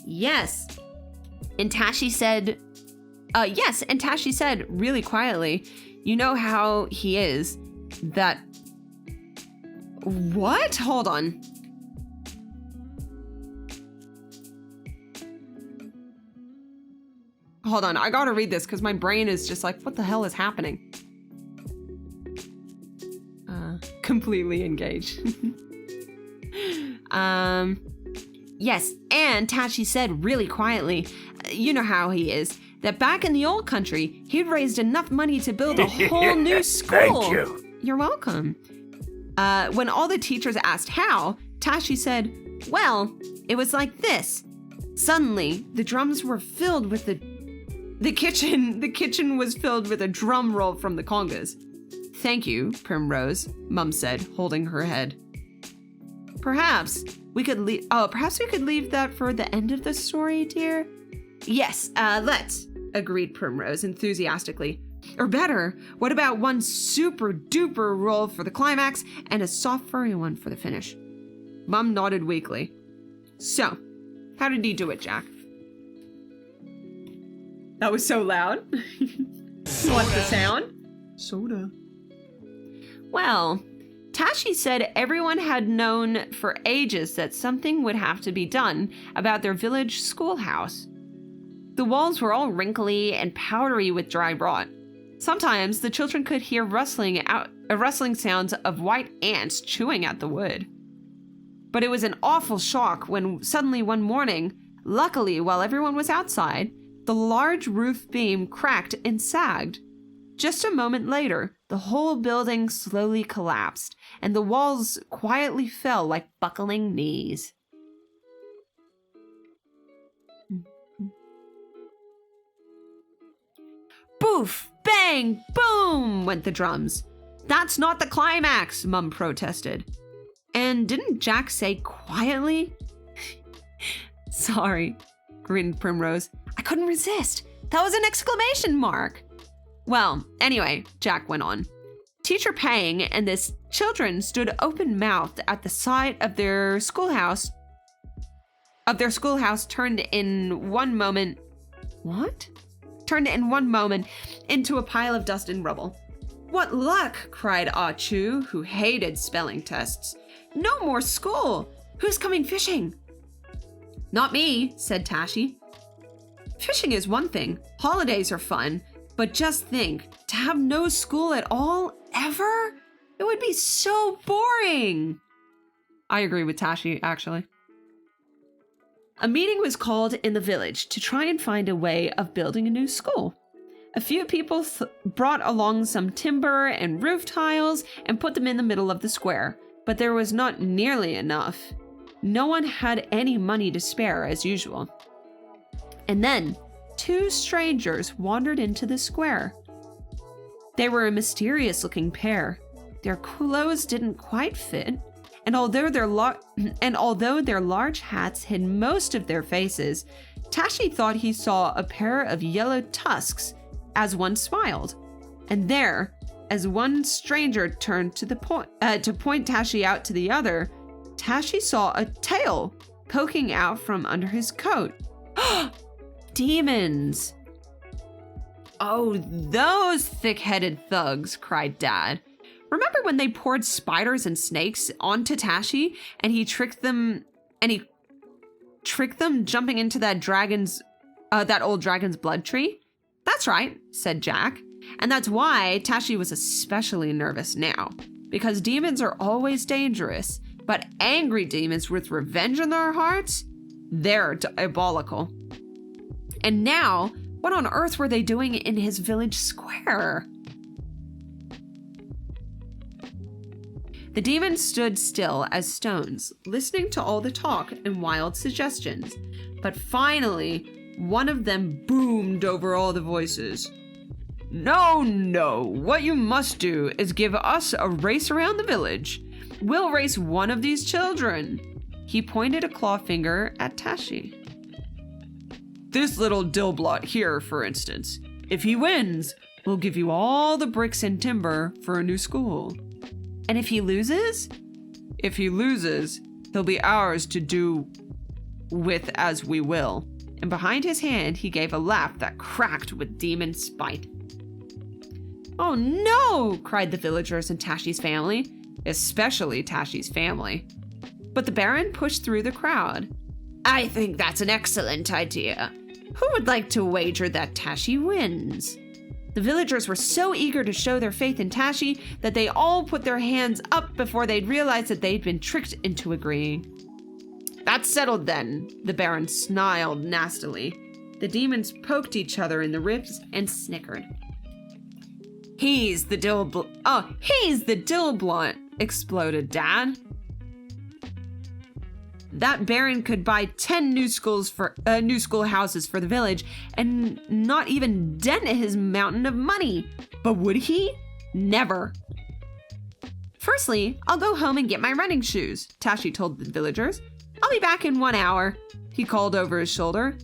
Yes. And Tashi said, really quietly, you know how he is, that... What? Hold on. Hold on, I gotta read this because my brain is just like, what the hell is happening? Completely engaged. Yes, and Tashi said really quietly, you know how he is, that back in the old country, he'd raised enough money to build a whole new school. Thank you. You're welcome. When all the teachers asked how, Tashi said, well, it was like this. Suddenly, the drums were filled with the kitchen was filled with a drum roll from the congas. Thank you, Primrose, Mum said, holding her head. Perhaps we could leave that for the end of the story, dear. Yes, let's, agreed Primrose enthusiastically. Or better, what about one super duper roll for the climax and a soft furry one for the finish? Mum nodded weakly. So, how did he do it, Jack? That was so loud. What's the sound? Soda. Well, Tashi said everyone had known for ages that something would have to be done about their village schoolhouse. The walls were all wrinkly and powdery with dry rot. Sometimes the children could hear rustling sounds of white ants chewing at the wood. But it was an awful shock when suddenly one morning, luckily while everyone was outside, the large roof beam cracked and sagged. Just a moment later, the whole building slowly collapsed, and the walls quietly fell like buckling knees. Boof! Bang! Boom! Went the drums. That's not the climax, Mum protested. And didn't Jack say quietly? Sorry, grinned Primrose. I couldn't resist. That was an exclamation mark. Well, anyway, Jack went on. Teacher Pang and this Children stood open-mouthed at the sight of their schoolhouse. Turned in one moment into a pile of dust and rubble. "What luck!" cried Ah Chu, who hated spelling tests. "No more school! Who's coming fishing?" "Not me," said Tashi. "Fishing is one thing. Holidays are fun. But just think, to have no school at all, ever? It would be so boring." I agree with Tashi, actually. A meeting was called in the village to try and find a way of building a new school. A few people brought along some timber and roof tiles and put them in the middle of the square, but there was not nearly enough. No one had any money to spare, as usual. And then, 2 strangers wandered into the square. They were a mysterious-looking pair. Their clothes didn't quite fit, and although their large hats hid most of their faces, Tashi thought he saw a pair of yellow tusks as one smiled. And there, as one stranger turned to point Tashi out to the other, Tashi saw a tail poking out from under his coat. Demons! "Oh, those thick-headed thugs," cried Dad. "Remember when they poured spiders and snakes onto Tashi and he tricked them jumping into that old dragon's blood tree?" "That's right," said Jack. "And that's why Tashi was especially nervous now, because demons are always dangerous, but angry demons with revenge in their hearts, they're diabolical." And now, what on earth were they doing in his village square? The demons stood still as stones, listening to all the talk and wild suggestions. But finally, one of them boomed over all the voices. "No, no, what you must do is give us a race around the village. We'll race one of these children." He pointed a claw finger at Tashi. "This little Dillblot here, for instance. If he wins, we'll give you all the bricks and timber for a new school." "And if he loses?" "If he loses, he'll be ours to do with as we will." And behind his hand, he gave a laugh that cracked with demon spite. "Oh no!" cried the villagers and Tashi's family, especially Tashi's family. But the Baron pushed through the crowd. "I think that's an excellent idea. Who would like to wager that Tashi wins?" The villagers were so eager to show their faith in Tashi that they all put their hands up before they'd realized that they'd been tricked into agreeing. "That's settled then," the Baron snarled nastily. The demons poked each other in the ribs and snickered. He's the Dillblot, exploded Dad. That Baron could buy 10 new schoolhouses for the village and not even dent his mountain of money. But would he? Never. "Firstly, I'll go home and get my running shoes," Tashi told the villagers. "I'll be back in 1 hour," he called over his shoulder.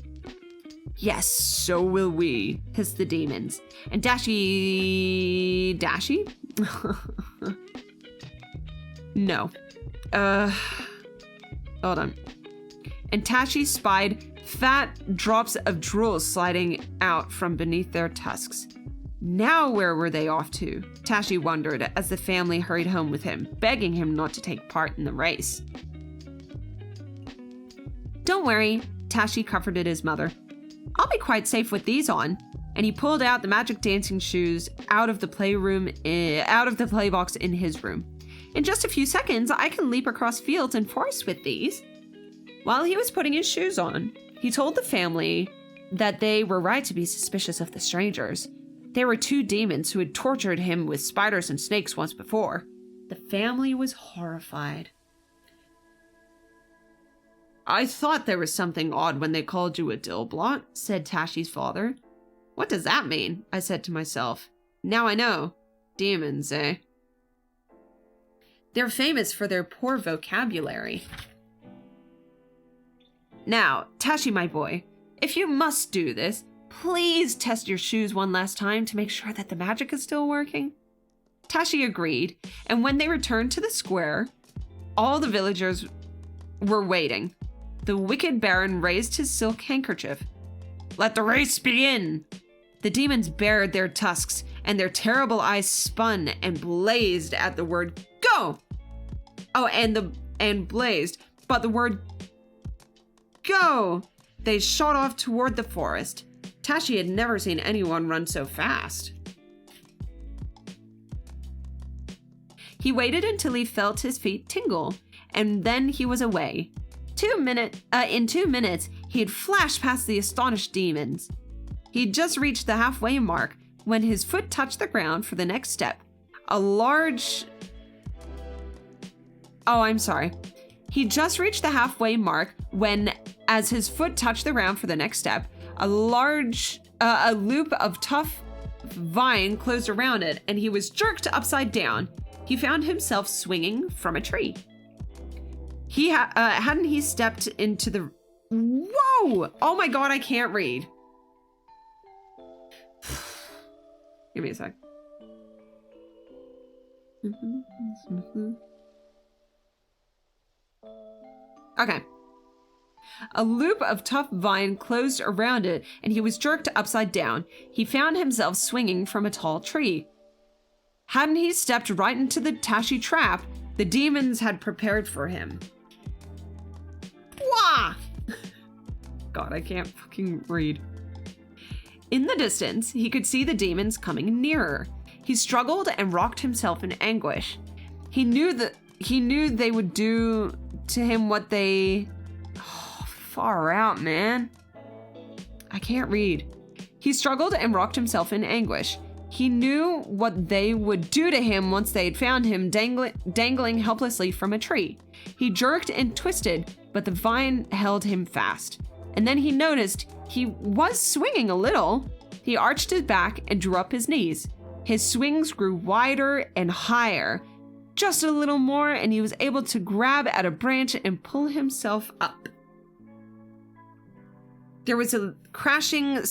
"Yes, so will we," hissed the demons. And Dashi? No. Hold on. And Tashi spied fat drops of drool sliding out from beneath their tusks. Now where were they off to? Tashi wondered as the family hurried home with him, begging him not to take part in the race. "Don't worry," Tashi comforted his mother. "I'll be quite safe with these on." And he pulled out the magic dancing shoes out of the playbox in his room. "In just a few seconds, I can leap across fields and forests with these." While he was putting his shoes on, he told the family that they were right to be suspicious of the strangers. They were 2 demons who had tortured him with spiders and snakes once before. The family was horrified. "I thought there was something odd when they called you a Dillblot," said Tashi's father. "What does that mean?" I said to myself. Now I know. Demons, eh? They're famous for their poor vocabulary. Now, Tashi, my boy, if you must do this, please test your shoes one last time to make sure that the magic is still working. Tashi agreed, and when they returned to the square, all the villagers were waiting. The wicked Baron raised his silk handkerchief. "Let the race begin!" The demons bared their tusks, and their terrible eyes spun and blazed at the word "go!" Oh, and blazed, but the word "go!" They shot off toward the forest. Tashi had never seen anyone run so fast. He waited until he felt his feet tingle, and then he was away. In 2 minutes, he had flashed past the astonished demons. He'd just reached the halfway mark when his foot touched the ground for the next step. He just reached the halfway mark when, as his foot touched the ground for the next step, a loop of tough vine closed around it, and he was jerked upside down. He found himself swinging from a tree. Hadn't he stepped into the... Whoa! Oh my god, I can't read. Give me a sec. Okay. A loop of tough vine closed around it, and he was jerked upside down. He found himself swinging from a tall tree. Hadn't he stepped right into the Tashi trap the demons had prepared for him? Wah! God, I can't fucking read. In the distance, he could see the demons coming nearer. He struggled and rocked himself in anguish. He knew they would do to him what they... Oh, far out, man. I can't read. He struggled and rocked himself in anguish. He knew what they would do to him once they had found him dangling helplessly from a tree. He jerked and twisted, but the vine held him fast. And then he noticed he was swinging a little. He arched his back and drew up his knees. His swings grew wider and higher. Just a little more, and he was able to grab at a branch and pull himself up. There were crashing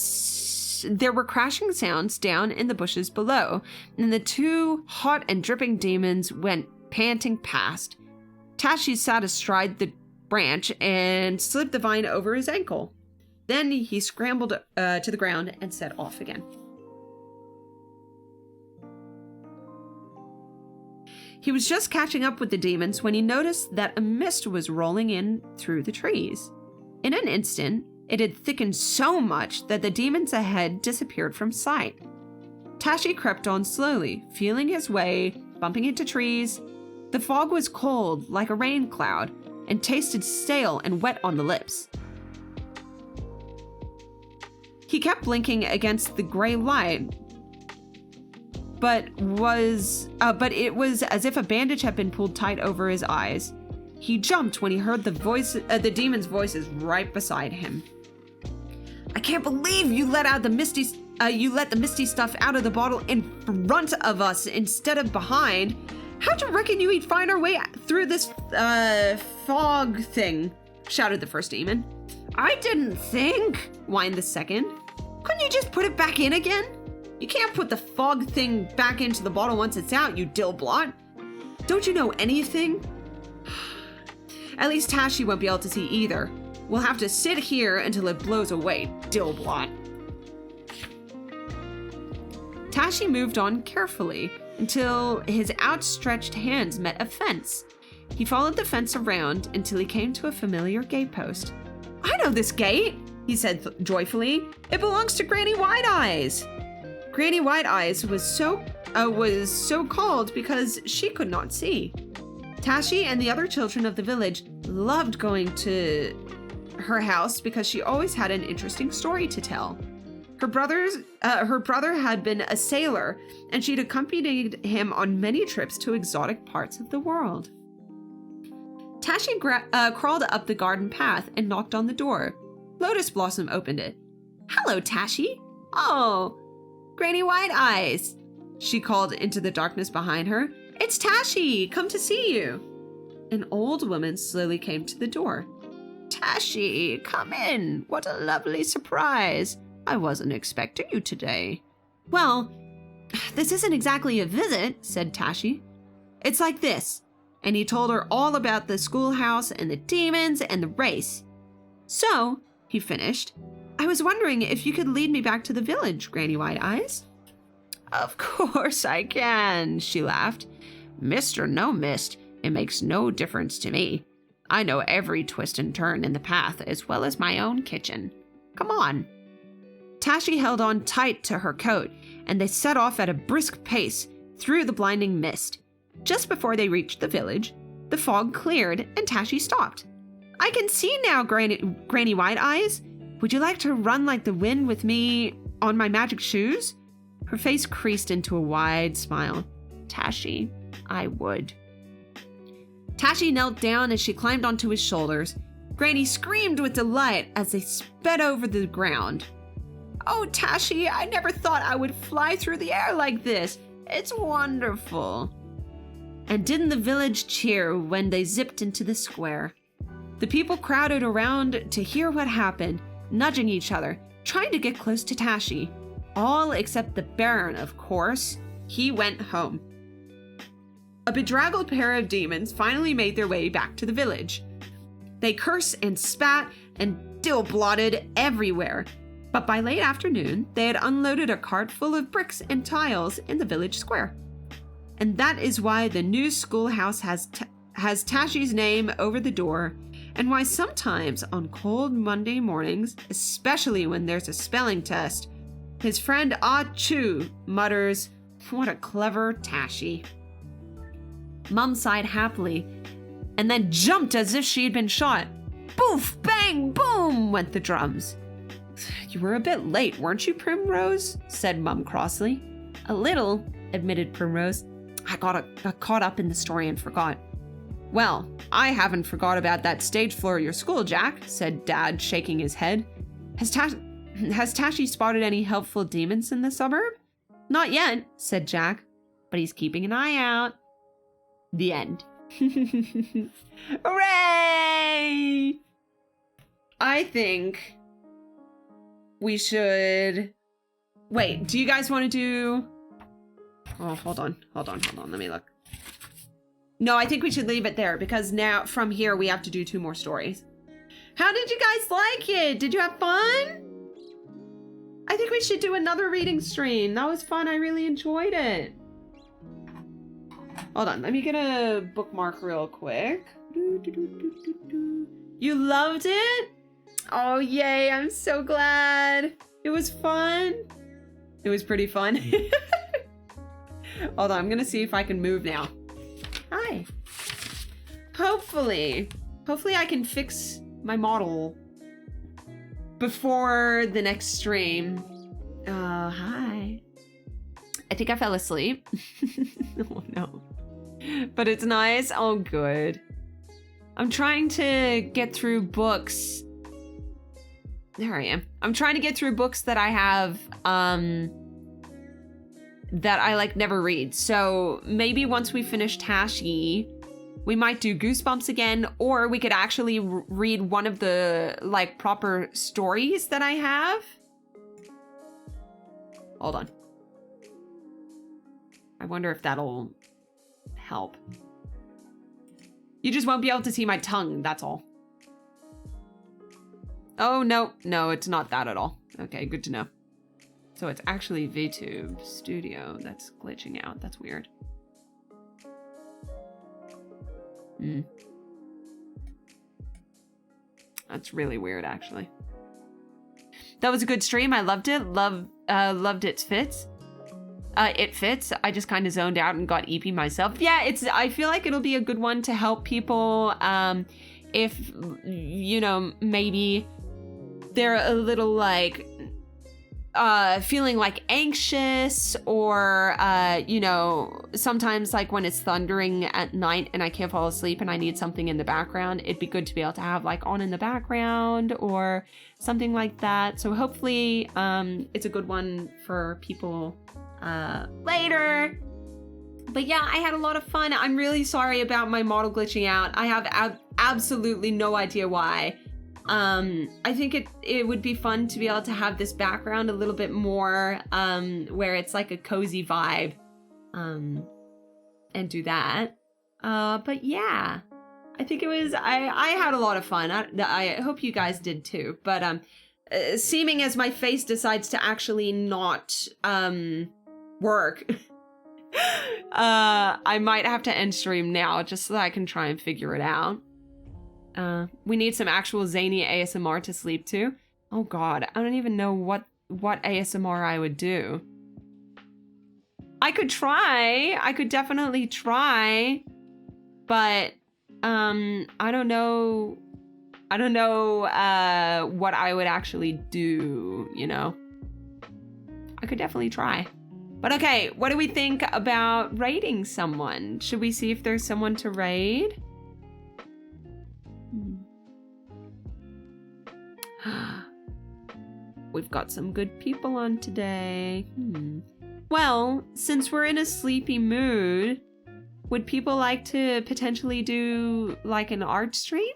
sounds down in the bushes below, and the two hot and dripping demons went panting past. Tashi sat astride the branch and slipped the vine over his ankle. Then he scrambled to the ground and set off again. He was just catching up with the demons when he noticed that a mist was rolling in through the trees. In an instant, it had thickened so much that the demons ahead disappeared from sight. Tashi crept on slowly, feeling his way, bumping into trees. The fog was cold, like a rain cloud, and tasted stale and wet on the lips. He kept blinking against the gray light, but it was as if a bandage had been pulled tight over his eyes. He jumped when he heard the demons' voices right beside him. "I can't believe you let the misty stuff out of the bottle in front of us instead of behind. How'd you reckon you'd find our way through this fog thing?" shouted the first demon. "I didn't think," whined the second. "Couldn't you just put it back in again? You can't put the fog thing back into the bottle once it's out, you dillblot. Don't you know anything?" "At least Tashi won't be able to see either. We'll have to sit here until it blows away, dillblot." Tashi moved on carefully until his outstretched hands met a fence. He followed the fence around until he came to a familiar gatepost. "I know this gate," he said joyfully. "It belongs to Granny White-Eyes." Granny White-Eyes was so called because she could not see. Tashi and the other children of the village loved going to her house because she always had an interesting story to tell. Her brother had been a sailor, and she'd accompanied him on many trips to exotic parts of the world. Tashi crawled up the garden path and knocked on the door. Lotus Blossom opened it. "Hello, Tashi." "Oh, Granny White-Eyes," she called into the darkness behind her. "It's Tashi, come to see you." An old woman slowly came to the door. "Tashi, come in. What a lovely surprise. I wasn't expecting you today." "Well, This isn't exactly a visit, said Tashi. It's like this. And he told her all about the schoolhouse and the demons and the race. So, he finished, I was wondering if you could lead me back to the village, Granny White Eyes. Of course I can, she laughed. Mist or no mist, it makes no difference to me. I know every twist and turn in the path as well as my own kitchen. Come on. Tashi held on tight to her coat, and they set off at a brisk pace through the blinding mist. Just before they reached the village, the fog cleared and Tashi stopped. I can see now, Granny White Eyes. Would you like to run like the wind with me on my magic shoes? Her face creased into a wide smile. Tashi, I would. Tashi knelt down as she climbed onto his shoulders. Granny screamed with delight as they sped over the ground. Oh, Tashi, I never thought I would fly through the air like this. It's wonderful. And didn't the village cheer when they zipped into the square? The people crowded around to hear what happened, nudging each other, trying to get close to Tashi. All except the Baron, of course. He went home. A bedraggled pair of demons finally made their way back to the village. They cursed and spat and dill-blotted everywhere. But by late afternoon, they had unloaded a cart full of bricks and tiles in the village square. And that is why the new schoolhouse has Tashi's name over the door, and why sometimes on cold Monday mornings, especially when there's a spelling test, his friend Ah Chu mutters, "What a clever Tashi." Mum sighed happily, and then jumped as if she had been shot. Boof, bang, boom, went the drums. You were a bit late, weren't you, Primrose? Said Mum crossly. A little, admitted Primrose. I got caught up in the story and forgot. Well, I haven't forgot about that stage floor of your school, Jack, said Dad, shaking his head. Has Tashi spotted any helpful demons in the suburb? Not yet, said Jack, but he's keeping an eye out. The end. Hooray! I think we should... Wait, do you guys want to do... Oh, hold on. Let me look. No, I think we should leave it there because now from here we have to do 2 more stories. How did you guys like it? Did you have fun? I think we should do another reading stream. That was fun. I really enjoyed it. Hold on. Let me get a bookmark real quick. You loved it? Oh, yay. I'm so glad. It was fun. It was pretty fun. Hold on. I'm going to see if I can move now. Hi. Hopefully I can fix my model before the next stream. Hi. I think I fell asleep. Oh no. But it's nice. Oh, good. I'm trying to get through books. There I am. I'm trying to get through books that I have, that I like never read. So maybe once we finish Tashi, we might do Goosebumps again, or we could actually read one of the like proper stories that I have. Hold on. I wonder if that'll help. You just won't be able to see my tongue, that's all. Oh, no, it's not that at all. Okay, good to know. So it's actually VTube Studio that's glitching out. That's weird. That's really weird, actually. That was a good stream. I loved it. Loved its fits. It fits. I just kind of zoned out and got EP myself. Yeah, I feel like it'll be a good one to help people if, you know, maybe they're a little like feeling like anxious, or you know, sometimes like when it's thundering at night and I can't fall asleep and I need something in the background, it'd be good to be able to have like on in the background or something like that. So hopefully it's a good one for people later. But yeah, I had a lot of fun. I'm really sorry about my model glitching out. I have absolutely no idea why. I think it would be fun to be able to have this background a little bit more, where it's like a cozy vibe, and do that. But yeah, I think it was, I had a lot of fun. I hope you guys did too. But, seeming as my face decides to actually not, work, I might have to end stream now just so that I can try and figure it out. We need some actual zany ASMR to sleep to. Oh god, I don't even know what ASMR I would do. I could try. I could definitely try. But I don't know what I would actually do, you know. I could definitely try. But okay, what do we think about raiding someone? Should we see if there's someone to raid? We've got some good people on today. Well, since we're in a sleepy mood, would people like to potentially do like an art stream?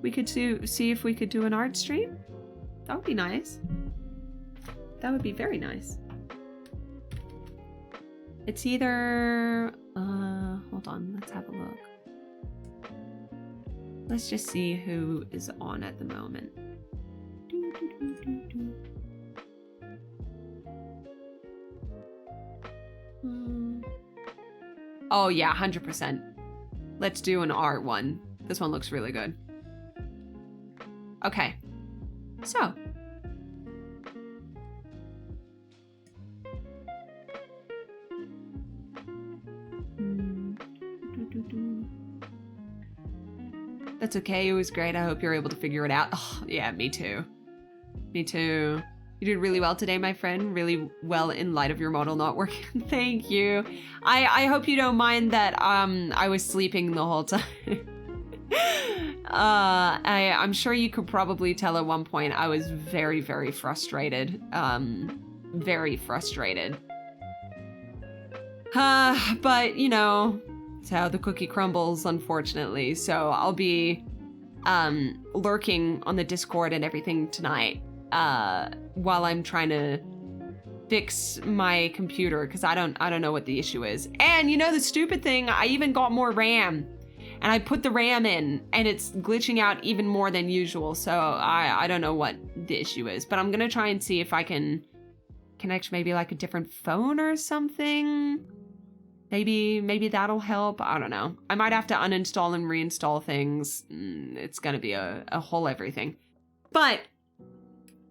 We could see if we could do an art stream. That would be nice. That would be very nice. It's either, hold on, let's have a look. Let's just see who is on at the moment. Oh yeah, 100%. Let's do an art one. This one looks really good. Okay, so. That's okay, it was great. I hope you're able to figure it out. Oh, yeah, me too. Me too. You did really well today, my friend. Really well in light of your model not working. Thank you. I hope you don't mind that I was sleeping the whole time. I'm sure you could probably tell at one point I was very, very frustrated. Very frustrated. But, you know, it's how the cookie crumbles, unfortunately. So I'll be lurking on the Discord and everything tonight while I'm trying to fix my computer, because I don't know what the issue is. And you know the stupid thing, I even got more RAM. And I put the RAM in, and it's glitching out even more than usual. So I don't know what the issue is, but I'm gonna try and see if I can connect maybe like a different phone or something. Maybe that'll help. I don't know. I might have to uninstall and reinstall things. It's gonna be a whole everything. But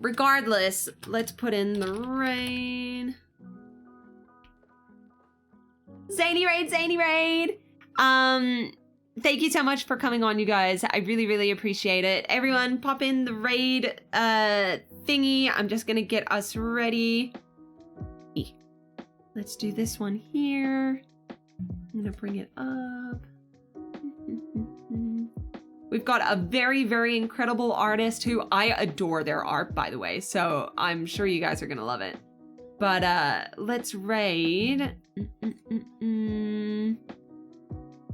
regardless, let's put in the raid. Zany raid, Zany raid. Thank you so much for coming on, you guys. I really, really appreciate it. Everyone, pop in the raid thingy. I'm just gonna get us ready. Let's do this one here. I'm gonna bring it up. We've got a very, very incredible artist who I adore their art, by the way. So I'm sure you guys are gonna love it. But let's raid.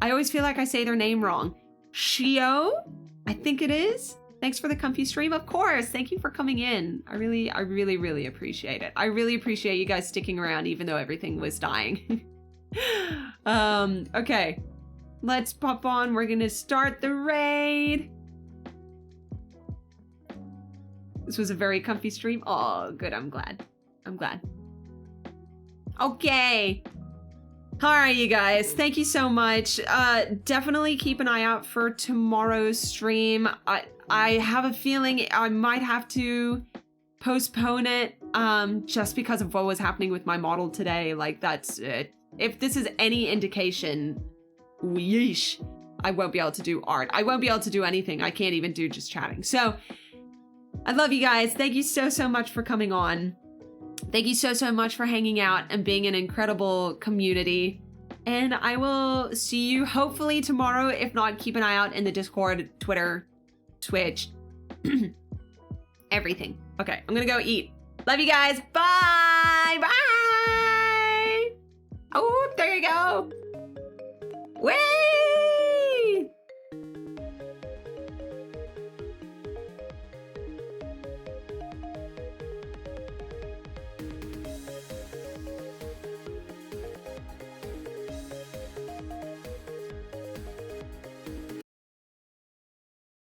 I always feel like I say their name wrong. Shio, I think it is. Thanks for the comfy stream. Of course. Thank you for coming in. I really, really appreciate it. I really appreciate you guys sticking around even though everything was dying. Okay. Let's pop on. We're gonna start the raid. This was a very comfy stream. Oh, good. I'm glad. I'm glad. Okay. All right, you guys. Thank you so much. Definitely keep an eye out for tomorrow's stream. I have a feeling I might have to postpone it just because of what was happening with my model today. Like, that's it. If this is any indication, yeesh, I won't be able to do art. I won't be able to do anything. I can't even do just chatting. So I love you guys. Thank you so much for coming on. Thank you so much for hanging out and being an incredible community. And I will see you hopefully tomorrow. If not, keep an eye out in the Discord, Twitter, Twitch, everything. Okay, I'm gonna go eat. Love you guys. Bye. Bye. Oh, there you go. Wait.